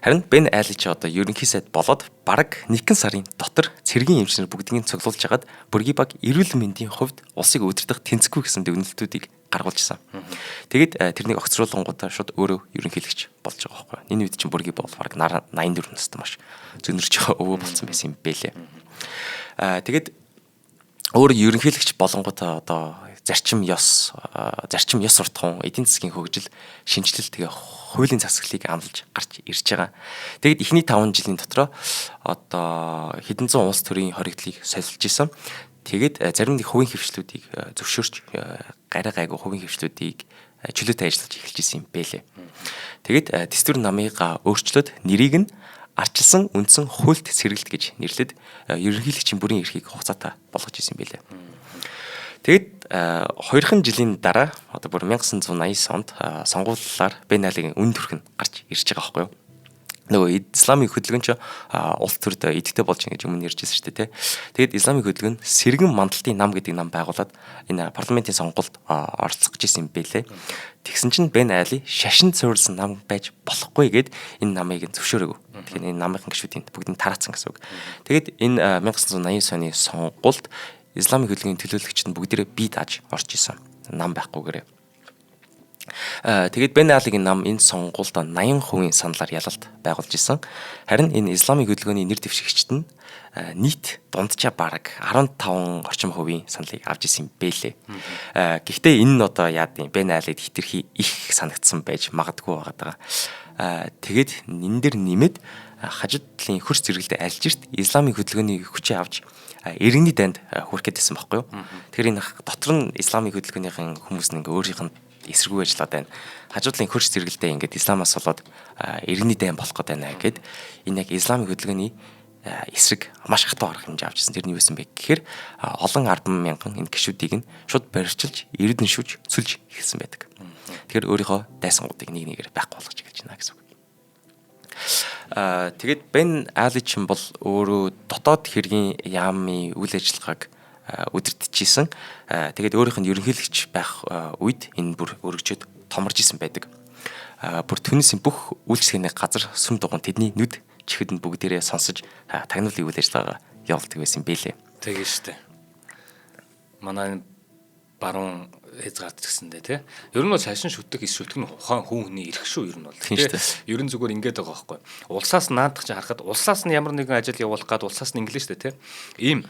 Харин Бен Али ч одоо ерөнхий сайд болоод бараг 1 сарын дотор цэргийн эмчнэр бүгднийг цуглуулж хагаад Бургибаг эрүүл мэндийн хувьд улсыг удирдах тэнцэхгүй гэсэн дүгнэлтүүдийг гаргуулжсэн. Тэгээд тэрнийг огцруулангуудаа шууд өөрөө ерөнхийлөгч болж байгаа байхгүй. Энэ үед чинь Бургиба бол бараг 84 настай маш зөнөрч байгаа өвөө болсон байсан юм бэлээ. Тэгээд өөр ерөнхийлөгч болонгуудаа одоо зарчим ёс суртахуун, эдийн засгийн хөгжил, шинжилэл тэгээ хуулийн засаглалыг амлаж гарч ирж байгаа. Тэгээд эхний 5 жилийн дотор одоо хэдэн зуун улс төрийн хоригдлыг солилж исэн. Тэгээд зарим нэг хувийн хвшлүүдийг зөвшөөрч гараа гайгүй хувийн хвшлүүдийг чөлөөтэй ажиллаж эхэлж исэн юм бэлээ. Тэгээд дэстүр намыг өөрчлөөд нэрийг нь арчилсан үндсэн хуульт сэргэлт гэж нэрлээд ерөнхийлөгчийн бүрийн эрхийг хугацаатай болгож исэн байлээ. Тэгэд 2хан жилийн дараа одоо бүр 1989 онд сонгуулиар Бен Алигийн үн төрх нь гарч ирж байгаа байхгүй юу? Нөгөө исламын хөдөлгөөн ч улс төрд идэвхтэй болж байгаа гэж өмнө ярьжсэн шүү дээ. Тэгээд исламын хөдөлгөөн сэргэн мандалтын нам гэдэг нам байгуулад энэ парламентын сонгуульд оролцох гэж исэн юм бэлээ. Тэгсэн чинь Бен Али шашин цуурсан нам байж болохгүй гэд энэ намыг зөвшөөрөөгүй. Тэгэхээр энэ намынхан гишүүдийн бүгдийг тараацсан гэсэн үг. Тэгээд энэ 1989 оны сонгуульд исламын хөдөлгөөний төлөөлөгчд нь бүгдээрээ бие дааж орж исэн. Нам байхгүйгээрээ. Тэгээд Бен Алигийн нам энэ сонгуульд 80% саналаар ялалт байгуулж исэн. Харин энэ исламын хөдөлгөөний нэр дэвшигчд нь нийт дунджаа бараг 15 орчим хувийн саналыг авч исэн бэлээ. Гэхдээ энэ нь одоо яад юм Бен Алид хитрхи их санагдсан байж магадгүй байгаа. Тэгээд энэ дэр нэмээд хажууд талын хөрс зэрэгэлдээ альжирт исламын хөдөлгөөний хүчээ авч иргэний данд хүрэх гэдсэн байхгүй юу? Тэгэхээр энэ дотор нь исламын хөдөлгөөнийхэн хүмүүс нь ингээ өөрийнх нь эсэргүү ажиллаад байна. Хажуудлын хөрс зэрэгэлдээ ингээд исламаас болоод иргэний дайн болох гээд байна гэд энэ яг исламын хөдөлгөөний эсрэг маш хатуу арга хэмжээ авчихсан. Тэр нь юу байсан бэ гэхээр олон 10 мянган энэ гишүүдийг нь шууд барьчилж эрдэн шүж цүлж эхэлсэн байдаг. Тэгэхээр өөрийнхөө дайсангуудыг нэг нэгээр байхгүй болгож эхэлж байна гэсэн үг. Тэгээд Бен Али ч бол өөрөө дотоод хэргийн яамын үйл ажиллагааг удирдахжсэн. Тэгээд өөрийнх нь ерөнхийлөгч байх үед энэ бүр өргөжөд томорж исэн байдаг. Бүр Түнисийн бүх үйлчлэгээний газар сүм дугуйн тэдний нүд чихэд нь бүгдээрээ сонсож тагнуулын үйл ажиллагаа явуулдаг байсан бэлээ. Тэгээ штэ. Манай баруун хязгаарт гэсэн дээ тий. Ер нь бол шашин шүтдэг эс шүтг нь ухаан хүний эрх шүү ер нь бол. Тий. Ер нь зүгээр ингэж байгаа байхгүй. Улсаас наадах чинь харахад улсаас нь ямар нэгэн ажил явуулах гад улсаас нь инглиш дээ тий. Ийм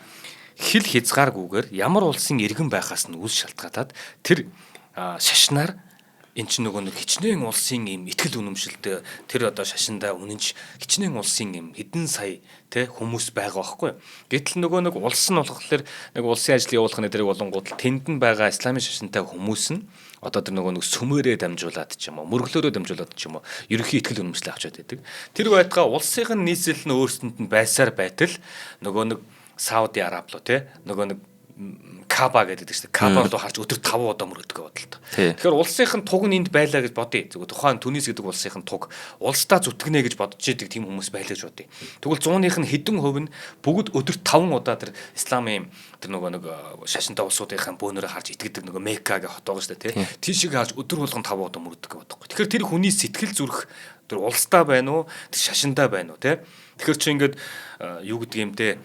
хил хязгааргүйгээр ямар улсын иргэн байхаас нь үл шалтгаалаад тэр шашнаар эн чинь нөгөө нэг хичнээн улсын юм итгэл үнэмшилтэй тэр одоо шашиндаа үнэнч хичнээн улсын юм хэдэн сая тэ хүмүүс байгаа байхгүй. Гэтэл нөгөө нэг улс нь болохоор нэг улсын ажил явуулах нэрийг болонгууд тэнд нь байгаа исламын шашинтай хүмүүс нь одоо тэр нөгөө нэг сүмээрээ дамжуулаад ч юм уу мөрөглөөрөө дамжуулаад ч юм уу ерөнхий итгэл үнэмшлээ авчаад байдаг. Тэр байтугай улсын нийслэл нь өөрсдөнд нь байсаар байтал нөгөө нэг Сауди Араб руу тэ нөгөө нэг Каба гэдэг чинь Каба руу харж өдөр 5 удаа мөрөдгөө бодлоо. Тэгэхээр улсынхын туг нь энд байлаа гэж бодъё. Зүгээр тухайн Түнис гэдэг улсынхын туг улсдаа зүтгэнэ гэж бодож идэг тийм хүмүүс байлаа гэж бодъё. Тэгвэл 100-ных нь хэдэн хувь нь бүгд өдөр 5 удаа тэр исламын тэр нөгөө нэг шашинтай улсуудынхаа бөөнөрөө харж итгэдэг нөгөө Мекка гэх хот байгаа шүү дээ тий. Тийшээ харж өдөр болгон 5 удаа мөрөдгөө бодохгүй. Тэгэхээр тэр хүний сэтгэл зүрх тэр улсдаа байна уу тэр шашиндаа байна уу тий. Тэгэхээр чи ингээд юу гэдэг юм те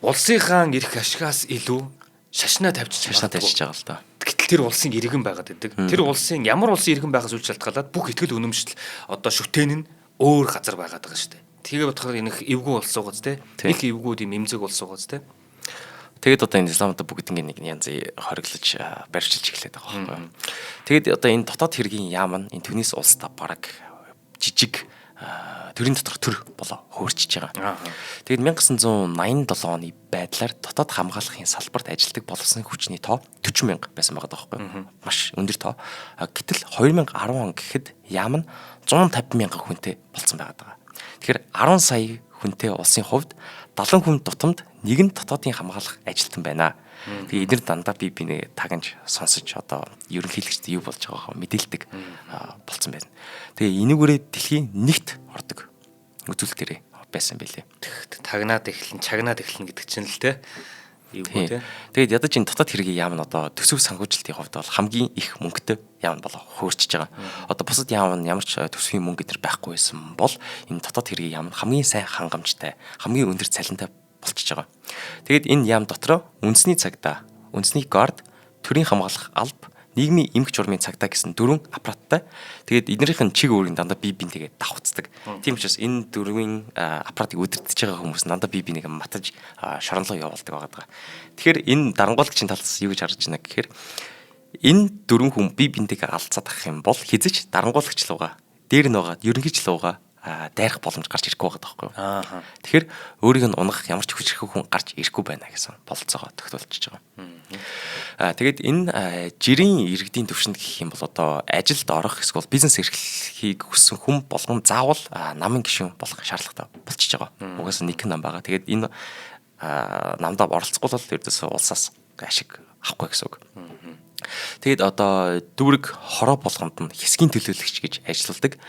улсынхаа эрх ашигаас илүү шашнаа тавьчих байгаа л да. Гэтэл тэр улсын иргэн байгаад байдаг. Тэр улсын ямар улсын иргэн байгаас үл шалтгаалаад бүх итгэл үнэмшил одоо шүтэн нь өөр газар байгаад байгаа шүү дээ. Тэгээ бодохоор энэ эвгүй улс уугац те. Их эвгүүд юм эмзэг улс уугац те. Тэгээд одоо энэ исламд бүгд ингэ нэг янзын хориглож барьчилж эхлэдэг байгаа байхгүй. Тэгээд одоо энэ дотоод хэргийн яам нь энэ Түнис улстай бараг жижиг төрийн дотор төр болоо хөөрчиж байгаа. Тэгээд 1987 оны байдлаар дотоод хамгаалахын салбарт ажилладаг болсон хүчний тоо 40 мянга байсан байгаа байхгүй. Маш өндөр тоо. Гэтэл 2010 он гэхэд яам нь 150 мянган хүнтэй болсон байгаа. Тэгэхээр 10 сая хүнтэй улсын хувьд 70 хүн тутамд нэг нь дотоодын хамгаалах ажилтан байна. Тэгээ эдгээр дандаа би нэ тагнж сонсож одоо ерөнхийлөгчд юу болж байгаагаа мэдээлдэг болцсон байна. Тэгээ энэгээрээ дэлхийн нэгт ордог үзүүлэлтээр байсан байлээ. Тагнаад чагнаад эхлэн гэдэг чинь л те. Ийгүү те. Тэгээд ядаж энэ дотоод хэргийн яам нь одоо төсөв санхүүжилтийн хувьд бол хамгийн их мөнгөтэй яам болоо хуурчиж байгаа. Одоо бусад яам нь ямар ч төсвийн мөнгө гэдэр байхгүй байсан бол энэ дотоод хэргийн яам нь хамгийн сайн хангамжтай, хамгийн өндөр цалинтай болчихж байгаа. Тэгээд энэ яам дотроо үндэсний цагдаа, үндэсний гард, төрийн хамгаалах алба, нийгмийн эмх журмын цагдаа гэсэн 4 аппараттай. Тэгээд эднэрийнх нь чиг өөрийн дандаа бие биентэйгээ давхцдаг. Тийм учраас энэ 4-ийн аппаратыг удирдах байгаа хүмүүс дандаа бие биенийгээ матаж шоронлоо явуулдаг байгаа. Тэгэхээр энэ дарангуулагчийн талаас юу гэж харж байна гэхээр энэ 4 хүн бие биентэйгээ алцаад ах юм бол хизэж дарангуулагч лугаа дээр нь байгаа ерөнхийч лугаа дайрах боломж гарч ирэхгүй байгаа байхгүй юу. Тэгэхээр өөрийг нь унгах ямар ч хүчрэх хүн гарч ирэхгүй байна гэсэн бололцоогоо тогтоолчихж байгаа. Тэгээд энэ жирийн иргэдийн төвшөнд гэх юм бол одоо ажилд орох эсвэл бизнес эрхлэхийг хүссэн хүн болгон заавал намын гишүүн болох шаардлагатай болчихж байгаа. Угаасаа нэг нам байгаа. Тэгээд энэ намдаа оролцохгүй бол ердөөсөө улсаас ашиг авахгүй гэсэн үг. Тэгээд одоо дүүрэг хороо болгонд нь хэсгийн төлөөлөгч гэж ажилладаг.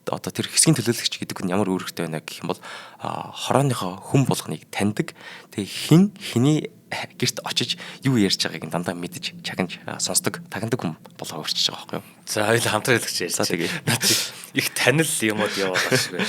Одоо тэр хэсгийн төлөөлөгч гэдэг нь ямар үүрэгтэй байна гэх юм бол хорооныхоо хүн болгоныг таньдаг. Тэгээ хэний гэрт очиж юу ярьж байгааг дандаа мэдэж чагнаж сонсдог тагнадаг хүн болоо өөрчиж байгаа байхгүй юу. За хоёул хамтран хэлэгч ярьж. За тэгээ их танил юмуд яваад шүү.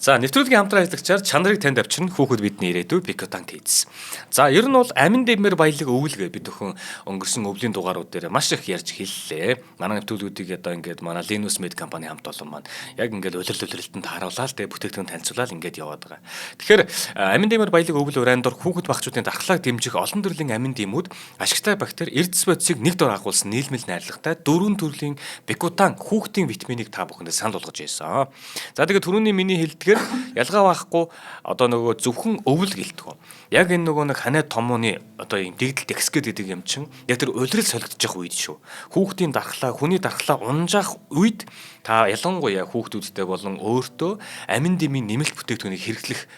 За нэвтрүүлгийн хамтран хэлэгчээр чанарыг танд авчирна хүүхэд бидний ирээдүй Бикутанг хийц. За ер нь бол амин дэмэр баялаг өвлгээ бид өхөн өнгөрсөн өвлийн дугаарууд дээр маш их ярьж хэллээ. Манай нэвтрүүлгүүдийг одоо ингээд манай Linus Med компани хамт олон маань яг ингээд улирлалтанд харуулаад тэгээ бүтээгдэхүүн танилцуулаад ингээд яваад байгаа. Тэгэхээр амин дэмэр баялаг өвл урайн дор хүүхэд багчуудын дархлааг дэмжих олон төрлийн амин дэмүүд ашигтай бактери эрдэс бодисыг нэг дор агуулсан нийлмэл найрлагатай 4 төрлийн Бикутанг хүүхдийн витаминыг та бүхэндээ санал болгож байсан. За тэгээ түрүүний миний хэлдгээр ялгаа байхгүй одоо нөгөө зөвхөн өвөл гэлтгөө. Яг энэ нөгөө нэг ханаа томооны одоо юм дэгдэл текскэд гэдэг юм чинь яг тэр улирал солигдчих үед шүү. Хүүхдийн дархлаа, хүний дархлаа унжаах үед та ялангуяа хүүхдүүдтэй болон өөртөө амин дэмийн нэмэлт бүтээгдэхүүнийг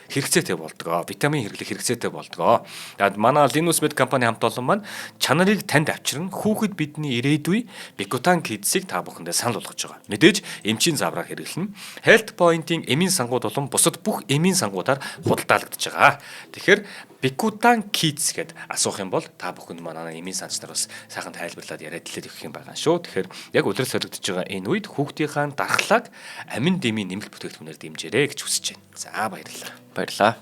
хэрэгцээтэй болдог. Витамин хэрэгцээтэй болдог. Тэгээд манай Linus Med компани хамт олон маань чанарыг танд авчирна хүүхэд бидний ирээдүй Bikutang Kids-ийг та бүхэндээ санал болгож байгаа. Мэдээж эмчийн завраар хэрэглэнэ. Health Point-ийн эмийн сангууд болон бусад бүх эмийн сангуудаар худалдаалагдаж байгаа. Тэгэхээр Bikutang Kids гэд асуух юм бол та бүхэнд манай эмийн санч нар бас сайхан тайлбарлаад яриад хэлээд өгөх юм байгаа шүү. Тэгэхээр яг улирал солигдож байгаа энэ үед хүүхдийнхаа дархлааг амин дэмийн нэмэлт бүтээгдэхүүнээр дэмжээрэй гэж хүсэж байна. За баярлалаа.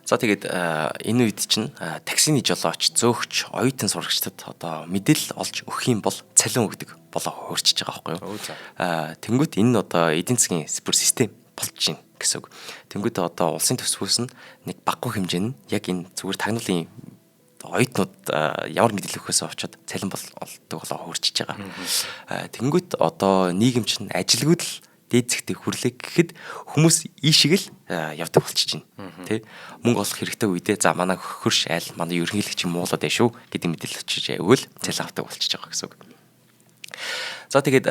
За тэгээд энэ үед чинь таксины жолооч, зөөгч, оюутан сурагчдад одоо мэдээлэл олж өгөх юм бол цалин өгдөг болоо хуурчиж байгаа байхгүй юу. Тэнгүүт энэ одоо эдийн засгийн бүр систем болчих чинь гэсэн үг. Тэнгүүт одоо улсын төсвөөс нь нэг баггүй хэмжээ нь яг энэ зүгээр тагнуулын оюутнууд ямар мэдээлэл өгөхөөс очоод цалин болдог болоо хуурчиж байгаа. Тэнгүүт одоо нийгэм чинь ажилгүйд л дээд зэгтээ хүрлээ гэхэд хүмүүс ийшиг л явдаг болчих чинь тий мөнгө олох хэрэгтэй үедээ за манай хөрш айл манай ерөнхийлөгч муулаад байна шүү гэдэг мэдээлэл очиж өгөөл цалин авдаг болчих байгаа гэсэн үг. За тэгээд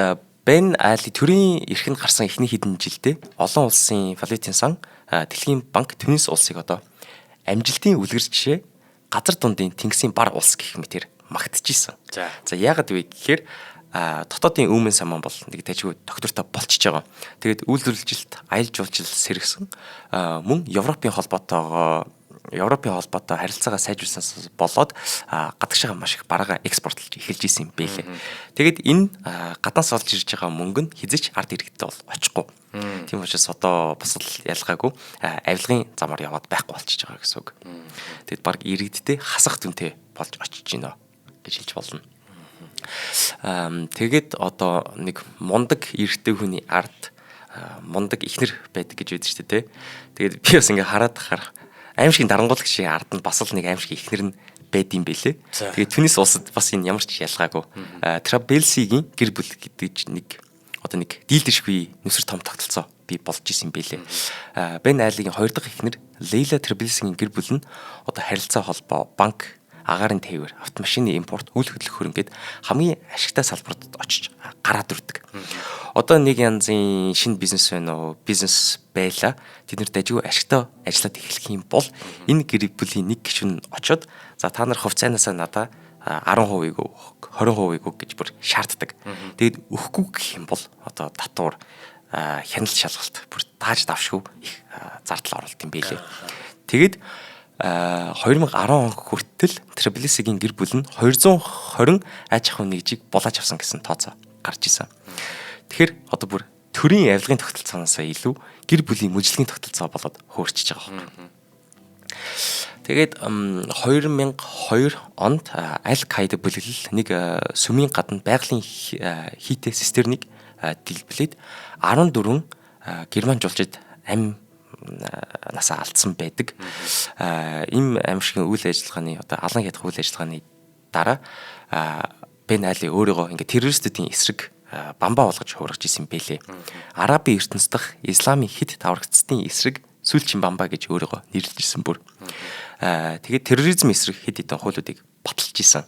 Бен Али төрийн эрхэнд гарсан эхний хэдэн жилдээ олон улсын валютын сан дэлхийн банк Тунис улсыг одоо амжилтын үлгэр жишээ газар дундын тэнгисийн бар улс гэх мэтэр магтчихсэн. За яагаад вэ гэхээр дотоодын өмнө сан бол нэг тажгүй доктортой болчихж байгаа. Тэгээд үйлдвэрлэжилт, аялал жуулчлал сэргсэн мөн Европын холбоотой харилцаагаа сайжруулснаас болоод гадагшаа маш их бараагаа экспортлж эхэлж исэн юм байлээ. Тэгээд энэ гаднаас олж ирж байгаа мөнгө нь хизэж ард иргэдтэй бол очихгүй. Тийм учраас одоо бас л ялгаагүй авилгын замаар яваад байхгүй болчихж байгаа гэсэн үг. Тэгэд баг иргэдтэй хасах дүнтэй болж очиж гинэ гэж хэлж болно. Тэгээд одоо нэг мундаг эрэгтэй хүний ард мундаг ихнэр байдаг гэж байдаг шүү дээ. Тэгээд би бас ингээ хараад тахаар аимшигын дарангуулагчийн ард нь бас л нэг аимшиг ихнэр нь байд юм бэлээ. Тэгээд Тунис улсад бас энэ ямар ч ялгаагүй. Трабелсигийн гэр бүл гэдэг нэг одоо нэг дийлдэшгүй нүсэр том тогтолцоо би болж исэн бэлээ. Бен Айлигийн 2 дахь ихнэр Лейла Трабелсигийн гэр бүл нь одоо харилцаа холбоо, банк, агаарын тээвэр, автомашины импорт, үйл хөдлөх хөрөнгөд хамгийн ашигтай салбарт очиж гараад ирдэг. Одоо нэг янзын шинэ бизнес байна уу, бизнес байла. Тэднэрт ажгүй ашигтай ажиллаад эхлэх юм бол энэ гэр бүлийн нэг гишүүн очоод за та нар хувьцаанаасаа надаа 10% өгөө, 20% өгөө гэж бүр шаарддаг. Тэгэд өгөхгүй гэх юм бол одоо татвар хяналт шалгалт бүр тааж давшгүй их зардал оруулалт юм байлээ. Тэгээд 2010 он хүртэл Тбилисигийн гэр бүл нь 220 аж ахуй нэгжийг булааж авсан гэсэн тооцоо гарч исэн. Тэгэхээр одоо бүр төрийн авилгын тогтолцооноос илүү гэр бүлийн мужлогийн тогтолцоо болоод хөөрчиж байгаа юм. Тэгээд 2002 онд Аль-Каида бүлэглэл нэг сүмийн гадна байгалийн хийтэй цистернийг дэлбэлээд 14 герман жуулчид амь насаа алдсан байдаг. Ийм аимшигын үйл ажиллагааны одоо алан ядах үйл ажиллагааны дараа Бен Али өөрийгөө ингээ террористуудын эсрэг бамбаа болгож хуургаж исэн бэлээ. Арабын ертөнц дахь исламын хэд таврагдсны эсрэг сүүлчийн бамбаа гэж өөрийгөө нэрлэж ирсэн бүр. Тэгээд терроризм эсрэг хэд хэдэн хуулиудыг баталж исэн.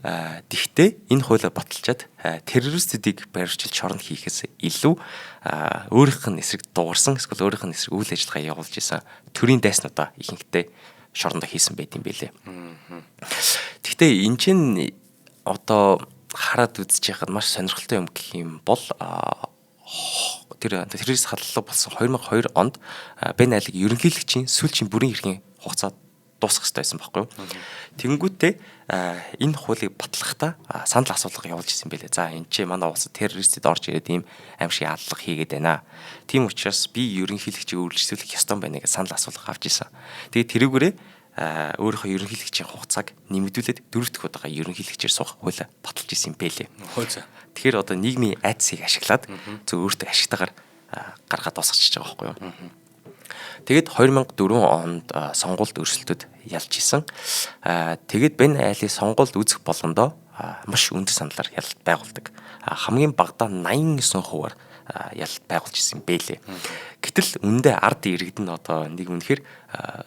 Тэгвэл энэ хуулиа баталчаад террористуудыг байршилж шоронд хийхээс илүү өөрийнх нь эсрэг дуурсан эсвэл өөрийнх нь эсрэг үйл ажиллагаа явуулж исэн төрийн дайснуудаа ихэнхдээ шорондоо хийсэн байт юм байлээ. Тэгвэл энэ чинь одоо хараад үзэж яхад маш сонирхолтой юм гэх юм бол тэр террорист халдлага болсон 2002 онд Бен Алиг ерөнхийлөгчийн сүүлчийн бүрэн эрхийн хугацаа дуусгах хэрэгтэй байсан байхгүй юу. Тэнгүүтээ энэ хуулийг батлахдаа санал асуулга явуулж ирсэн байлээ. За энэ чи манай улсад террористид орж ирээд ийм аимшиг алдлага хийгээд байна. Тийм учраас би ерөнхийлөгчийг өөрчлөлтөх ёстой байна гэж санал асуулга авч ирсэн. Тэгээд тэрүүгээрээ өөрийнхөө ерөнхийлөгчийн хугацааг нэмэгдүүлээд 4 дахь удаага ерөнхийлөгчээр суух хуулиа баталж ирсэн байлээ. Тэгэхээр одоо нийгмийн айдсыг ашиглаад зөв өөртөө ашигтайгаар гаргаад дуусгачихж байгаа байхгүй юу. Тэгээд 2004 онд сонгуульд өрсөлдөд ялж исэн. Тэгээд Бен Али сонгуульд үзэх болгондоо маш өндөр саналаар ялалт байгуулдаг. Хамгийн багадаа 89%-аар ялалт байгуулж исэн бэлээ. Гэтэл үндэ ард иргэд нь одоо нэг үнэхээр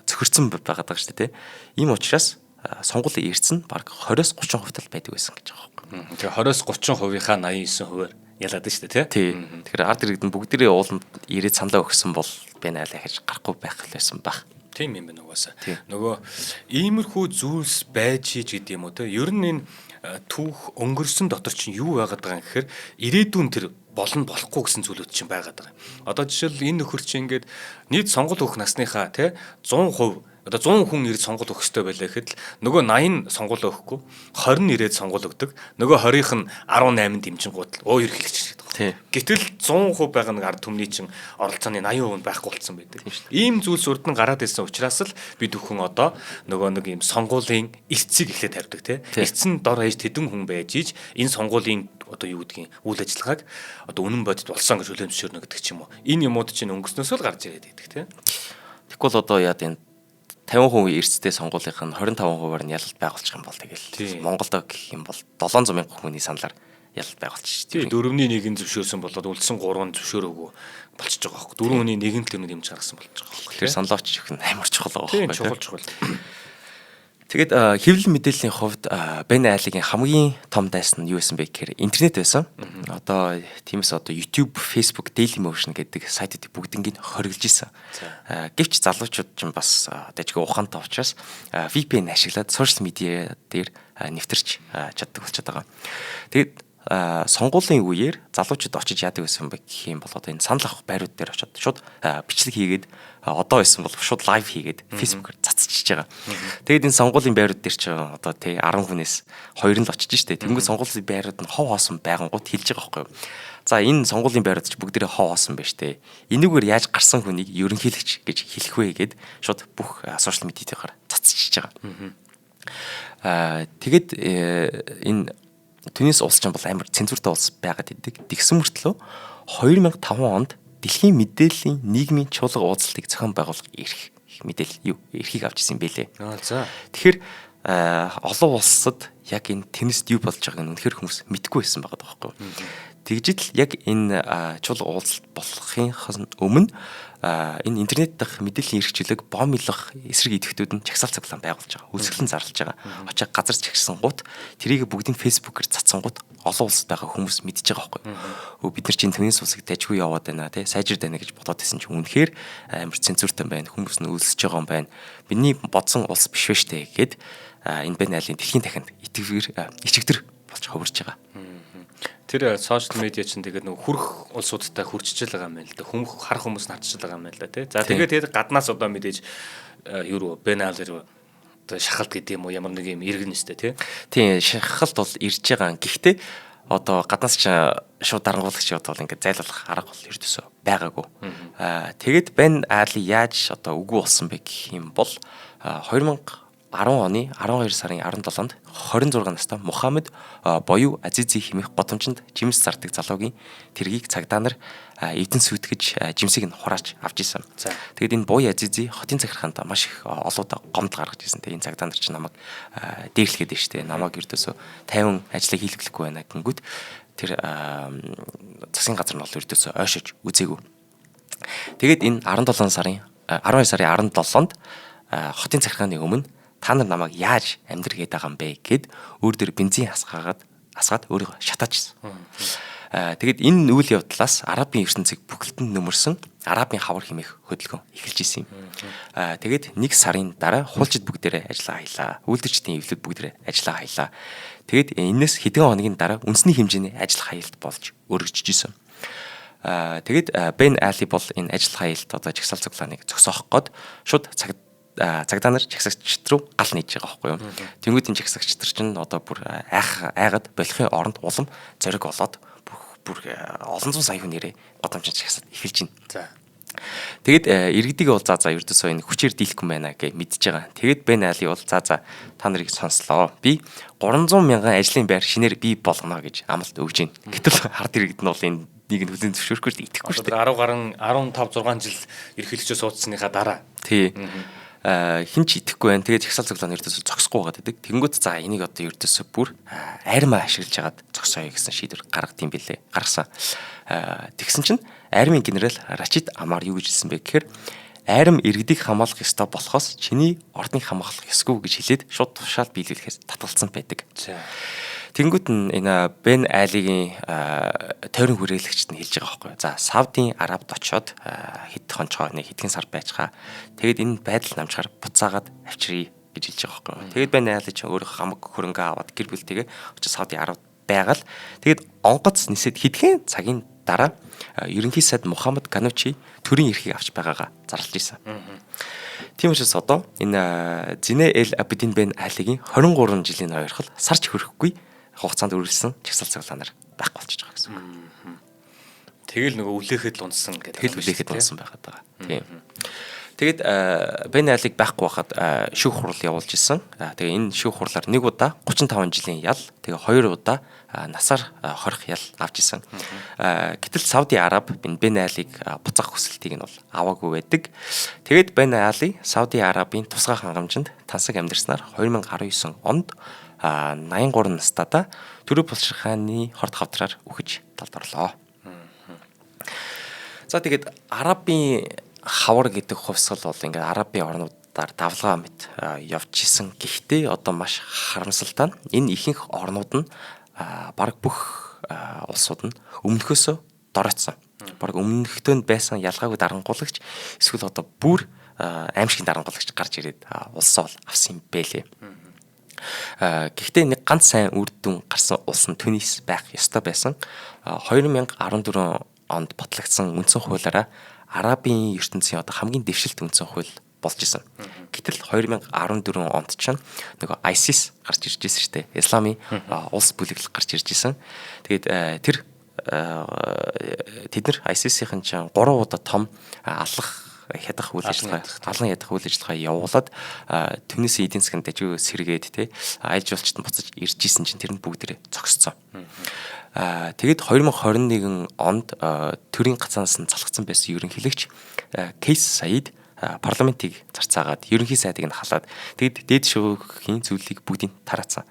цөхөрцөн байгаад байгаа шүү дээ. Ийм учраас сонгуулийн эрдэс нь баг 20-30% тал байдаг байсан гэж байгаа юм. Тэгээ 20-30%-ийнхаа 89%-аар ялаад шүү дээ тий. Тэгэхээр ард иргэд нь бүгдээрээ ууланд ирээд саналаа өгсөн бол Бен Али хэж гарахгүй байх байсан баг. Тийм юм байна угаасаа. Нөгөө иймэрхүү зүйлс байж хийж гэдэг юм уу те. Ер нь энэ түүх өнгөрсөн дотор чинь юу байгаад байгаа юм гэхээр ирээдүйн тэр болохгүй гэсэн зүйлүүд чинь байгаад байгаа. Одоо жишээл энэ нөхөр чинь ингээд нийт сонгол өгөх насныхаа те 100% одоо 100 хүн ирээд сонгол өгөх ёстой байлаа гэхэд л нөгөө 80 сонгол өгөхгүй 20 ирээд сонгол өгдөг. Нөгөө 20-ийнх нь 18 дэмжингууд л ерхийлэгч гэдэг. Гэтэл 100% байгаа нэг ард түмний чинь оролцооны 80% нь байхгүй болсон байдаг. Ийм зүйлс урд нь гараад ирсэн учраас л бид бүхэн одоо нөгөө нэг ийм сонгуулийн эрцийг эхлээд тавьдаг те. Эрц нь дор хаяж тэдэн хүн байж иж энэ сонгуулийн одоо юу гэдгийг үйл ажиллагааг одоо үнэн бодит болсон гэж хүлээн зөвшөөрнө гэдэг ч юм уу. Энэ юмуд чинь өнгөснөөс л гарч ирээд байдаг те. Тэгвэл одоо яа энэ 50% эрсдэлтэй сонгуулийнх нь 25%-аар нь ялалт байгуулчих юм бол тэгэл Монголд гэх юм бол 700 мянган хүний саналаар ялалт байгуулчих шүү дээ. 4-ний 1 зөвшөөрсөн болоод үлдсэн 3 нь зөвшөөрөөгүй болчихж байгаа байхгүй. 4-ний 1 нь л юм дэмж гаргасан болж байгаа байхгүй. Тэгэхээр санал очиж их амар чухал байгаа байхгүй. Чухал. Тэгээд хэвлэл мэдээллийн хувьд Бен Алигийн хамгийн том дайсан нь юу байсан бэ гэхээр интернет байсан. Одоо тиймээс одоо YouTube, Facebook, Dailymotion гэдэг сайтуудыг бүгднийг хоригдж исэн. Гэвч залуучууд ч бас дэжгүй ухаантай учраас VPN ашиглаад сошиал медиа дээр нэвтэрч чаддаг болчиход байгаа. Тэгээд сонгуулийн үеэр залуучууд очиж яадаг байсан бэ гэх юм бол одоо энэ санал авах байрууд дээр очиод шууд бичлэг хийгээд одоо байсан бол шууд лайв хийгээд фэйсбүүкээр цацчихж байгаа. Тэгээд энэ сонгуулийн байрууд дээр ч одоо тий 10 хүнээс 2 нь л очиж штэ. Тэнгүү сонгуулийн байрууд нь хов хоосон байгангууд хэлж байгаа байхгүй юу. За энэ сонгуулийн байрууд ч бүгдээрээ хов хоосон байна штэ. Энийгээр яаж гарсан хүнийг ерөнхийлөгч гэж хэлэх вэ гэд шууд бүх сошиал медиатайгаар цацчихж байгаа. Тэгээд энэ Түнис улс ч бол амар цензуртай улс байгаад идэг. Тэгсэн мөртлөө 2005 онд дэлхийн мэдээллийн нийгмийн чуулга уулзалтыг зохион байгуулах эрхийг авч ирсэн байлээ. За. Тэгэхээр олон улсад яг энэ Түнист юу болж байгааг нь үнэхээр хүмүүс мэдгүй байсан байгаа байхгүй юу. Тэгжил яг энэ чуулга уулзалт болохын өмнө энэ интернет дах мэдээллийн эрхчлэг бомблох эсрэг идэвхтүүд нь чагсаал цуглаан байгуулж байгаа. Үсгэлэн зарлж байгаа. Очоо газар чагсан гут тэрийг бүгдийг фэйсбүүкээр цацсан гут олон улсад байгаа хүмүүс мэдж байгаа байхгүй юу. Бид нар чинь Түнис улсыг дажгүй яваад байна те сайжирд байна гэж бодоод байсан чинь үнэхээр амар цензуртай байна. Хүмүүс нь өлсөж байгаа юм байна. Бидний бодсон улс биш вэ штэ гэгээд энэ Бен Алигийн дэлхийн дахинд ичигдэр болж хөвөрж байгаа. Тэр сошиал медиа чинь тэгээд нөгөө хүрх улсуудтай хүрчиж байгаа юм байна л да. Харах хүмүүс харчиж байгаа юм байна л да тий. За тэгээд гаднаас одоо мэдээж юу руу Беналер руу одоо шахалт гэдэг юм уу ямар нэг юм иргэн нэстэй тий. Тийм шахалт бол ирж байгаа. Гэхдээ одоо гаднаас ч шууд дарангуулагчид бол ингээд зайлуулах арга бол ердөөсөө байгаагүй. Тэгээд Бен Али яаж одоо үгүй болсон бэ гэх юм бол 2010 оны 12 сарын 17-нд 26 настай Мухаммед боёо Азизи хэмээх годомчинд жимс зардаг залуугийн тэргийг цагдаа нар эвдэн сүйтгэж жимсийг нь хурааж авч исэн. Тэгээд энэ боёо Азизи хотын захиргаанд маш их олоодаа гомдол гаргаж исэн. Тэгээд энэ цагдаа нар ч намайг дээрлэхэд байна штэ. Намайг ердөөсөө 50 ажлыг хийлгэхгүй байна гингүүд тэр засгийн газар нь бол ердөөсөө ойшож үзээгүй. Тэгээд энэ 12 сарын 17-нд хотын захиргааны өмнө та нар намайг яаж амьдргээд байгаа юм бэ гэд өөр дөр бензин асгаад өөрийгөө шатаажсэн. Тэгээд энэ үйл явдлаас арабын ертөнцийг бүхэлдэн нөмөрсөн арабын хавар хэмээх хөдөлгөөн эхэлж исэн юм. Тэгээд 1 сарын дараа хуулчид бүгдээрээ ажиллаа хаялаа. Үйлдвэрчдийн эвлүүд бүгдээрээ ажиллаа хаялаа. Тэгээд энэс хэдэн хоногийн дараа үндэсний хэмжээний ажил хаялт болж өргөжж исэн. Тэгээд Бен Али бол энэ ажил хаялт одоо жагсаал цуглааныг зогсоох гээд шууд цагдаа нар жагсагчд руу гал нээж байгаа байхгүй юу. Тэнгүүдийн жагсагчд чинь одоо бүр айгаад болохын оронд улам зориг болоод бүр олон зуун сая хүнээрээ годамжид жагсаад эхэлж байна. За. Тэгээд иргэдийг бол за ердөөсөө энэ хүчээр дийлэхгүй байна гэж мэдж байгаа. Тэгээд Бен Али бол за та нарыг сонслоо. Би 300 мянган ажлын байр шинээр бий болгоно гэж амлалт өгж байна. Гэтэл хард иргэд нь бол энэ нэг нь хүлэн зөвшөөрөхгүй итгэхгүй шүү дээ. 10 гаруй 15 6 жил ерөнхийлөгчөө суудсныхаа дараа. Тий. Хин ч итгэхгүй байна. Тэгээд жагсаал цуглаан ердөөсөө зогсохгүй байгаа гэдэг. Тэнгүүд за энийг одоо ердөөсөө бүр армаа ашиглаж хагаад зогсооё гэсэн шийдвэр гаргадсан билээ. Гаргасан. Тэгсэн чинь армийн генерал Рашид Амар юу гэж хэлсэн бэ гэхээр арим иргэдийг хамгаалах ёстой болохоос чиний ордыг хамгаалах ёсгүй гэж хэлээд шууд тушаал биелүүлэхээс татгалцсан байдаг. Тэнгүүд нь энэ Бен Алигийн тойрон хүрээлэгчд нь хэлж байгаа байхгүй. За Саудын Арабд очоод хэд хонцгой нэг хэдхэн сар байцгаа. Тэгээд энэ байдал намжгаар буцаагаад авчиръя гэж хэлж байгаа байхгүй. Тэгээд Бен Али ч өөрөө хамаг хөрөнгө аваад гэр бүлтэйгээ очиж Саудын Арабд байгаад тэгээд онгоц нисэд хэдхэн цагийн дараа ерөнхий сайд Мухаммад Ганучи төрийн эрхийг авч байгаагаа зарлж ирсэн. Тийм учраас одоо энэ Зинэ Эл Абидин Бен Алигийн 23 жилийн ойрхол сарч хөрөхгүй хугацаанд үргэлжлсэн жагсаал цуглаанаар байхгүй болчихж байгаа гэсэн үг. Тэгэл нөгөө үлээхэд л унсан гэдэг. Тэгэл үлээхэд унсан байгаад байгаа. Тийм. Тэгэд Бен Алиг байхгүй байхад шүүх хурал явуулж исэн. Тэгээ энэ шүүх хурлаар 1 удаа 35 жилийн ял, тэгээ 2 удаа насаар хорих ял авч исэн. Гэтэл Сауди Араб Бен Алиг буцаах хүсэлтийг нь бол аваагүй байдаг. Тэгэд Бен Али Сауди Арабын тусгай хангамжинд тансаг амьдарснаар 2019 онд 83 настайдаа төрөв булширхааны хорт хавдраар үхэж талдарлоо. За тэгээд Арабын хавар гэдэг хувьсгал бол ингээд Арабын орнуудаар давлгаа мэт явж исэн. Гэхдээ одоо маш харамсалтай нь энэ ихэнх орнууд нь баг бүх улсууд нь өмнөхөөсөө доройтсон. Баг өмнөхтөнд байсан ялгаагүй дарангуулагч эсвэл одоо бүр аимшигын дарангуулагч гарч ирээд улсаа бол авсан юм бэлээ. Гэхдээ нэг ганц сайн үр дүн гарсан улс нь Тунис байх ёстой байсан. 2014 онд батлагдсан үндсэн хуулиараа Арабын ертөнцийн одоо хамгийн дэвшилт үндсэн хууль болж исэн. Гэтэл 2014 онд ч нөгөө ISIS гарч ирж ирсэн шүү дээ. Исламын улс бүлэглэл гарч ирж ирсэн. Тэгээд тэд нар ISIS-ийн ч 3 удаа том аллах ядах үйл ажиллагаа явуулаад Тунисийн эдийн засгийн дажгүй сэргээд те аялал жуулчд нь буцаж ирж исэн чинь тэр нь бүгдээрээ зогсцсон. Тэгээд 2021 онд төрийн гацаанаас нь залгацсан байсан ерөнхийлөгч Кейс Саид парламентыг зарцаагаад ерөнхий сайдыг нь халаад тэгэд дээд шүүхийн зүйлийг бүгдийг тараацсан.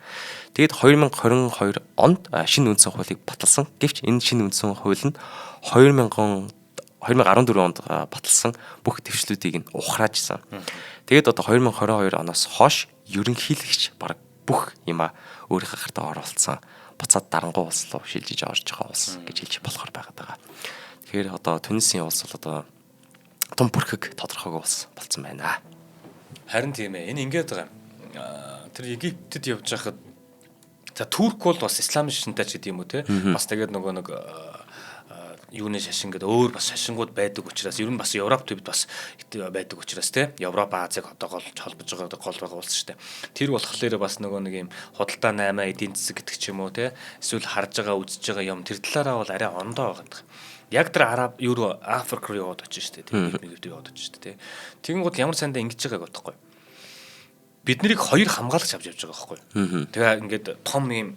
Тэгэд 2022 онд шинэ үндсэн хуулийг баталсан. Гэвч энэ шинэ үндсэн хууль нь 2014 онд баталсан бүх төвчлүүдийг нь ухраажсан. Тэгээд одоо 2022 оноос хойш ерөнхийлөгч баг бүх юма өөрийнхөө гартаа оруулсан. Буцаад дарангуй улс руу шилжиж орж байгаа улс гэж хэлж болохоор байгаа. Тэгэхээр одоо Тунисийн улс бол одоо том бүрхэг тодорхойгүй улс болсон байна. Харин тийм ээ. Энэ ингээд байгаа. Тэр Египтэд явж байхад За Турк бол бас ислам шашинтай ч гэдэг юм уу те. Бас тэгээд нөгөө нэг юуны шашин гэдэг өөр бас шашингууд байдаг учраас ер нь бас Европ төвд бас байдаг учраас те Европ Азийг одоо холбож байгаа гол байгаа улс шүү дээ. Тэр болохоор бас нөгөө нэг юм худалдаа 8 эдийн засаг гэдэг ч юм уу те эсвэл харж байгаа үзэж байгаа юм тэр талаараа бол арай ондоо байгаа. Яг тэр Араб Евро Африк руу яваад очиж шүү дээ. Тэр нэгд яваад очиж шүү дээ. Тэгэнгүүт ямар сандаа ингэж байгааг бодохгүй. Бид нарыг хоёр хамгаалагч авч явж байгаа байхгүй. Тэгээ ингээд том юм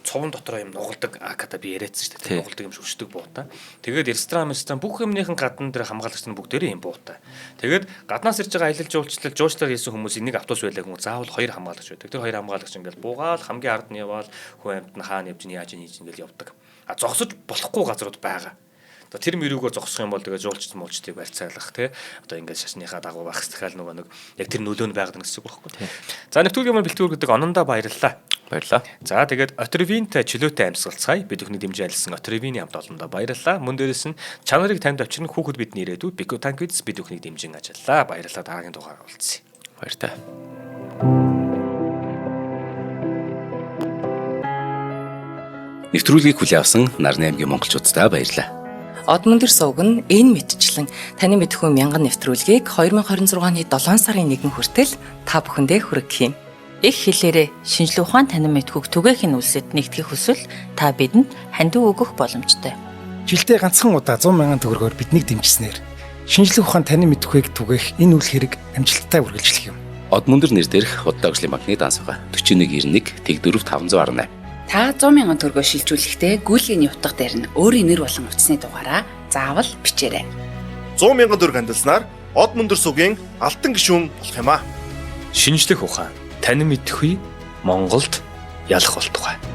цувн дотор юм нугалдаг акада би яриадсан шүү дээ. Нугалдаг юм шүршдэг буута. Тэгээд ресторан бүх юмныхан гадна дээр хамгаалагч нь бүгдээрээ юм буута. Тэгээд гаднаас ирж байгаа аялал жуулчлал хийсэн хүмүүс энийг автобус байлаа хүмүүс заавал хоёр хамгаалагч байдаг. Тэр хоёр хамгаалагч ингээд буугаал хамгийн ард нь яваал хүн амьд нь хаана явж яаж хийж ингээд явдаг. А зогсож болохгүй газрууд байгаа. Тэр мөрөөгөө зогсох юм бол тэгээ жуулчд муулчдыг барьцаалах тий. Одоо ингээд шашныхаа дагуу байх стахал нөгөө нэг яг тэр нөлөө нь байгаад гэсэн үг байхгүй. За нэвтрүүлгийн маань бэлтгэр гэдэг онондоо баярлалаа. За тэгээд Отревинтэй чөлөөтэй амьсгалцгаая. Бид бүхний дэмжиж айлсан Отревиний хамт олондоо баярлалаа. Мөн дээрээс нь чанарыг танд авчирна хүүхэд бидний ирээдүйд Bikotank-с бид бүхнийг дэмжин ажиллаа. Баярлалаа. Дараагийн дугаараар уулзъя. Баяртай. Нэвтрүүлгийг хүлээн авсан Нарны аймгийн монголчуудаа баярлалаа. Одмөндөр сувг нь энэ мэдчлэн таны мэдхүйн мянган нэвтрүүлгийг 2026 оны 7 сарын 1 хүртэл та бүхэндээ хүргэх юм. Их хэлээрээ шинжлэх ухаан танин мэдхүйг түгээхийн үлсэд нэгтгэх хүсвэл та бидэнд хандив өгөх боломжтой. Жилдээ ганцхан удаа 100 мянган төгрөгөөр биднийг дэмжснээр шинжлэх ухаан танин мэдхүйг түгээх энэ үйл хэрэг амжилттай үргэлжлэх юм. Одмөндөр нэр дээрх Худалдаа өвчлийн банкны дансгаа 4191 Тэг 4518. Та 100 мянган төгрөгөөр шилжүүлэхдээ гүйлгээний утга дээр нь өөрийн нэр болон утасны дугаараа заавал бичээрэй. 100 мянган төгрөг хандалснаар Одмөндөр сувгийн алтан гишүүн болох юм а. Шинжлэх ухаан танин мэдхгүй Монголд ялах болтугай.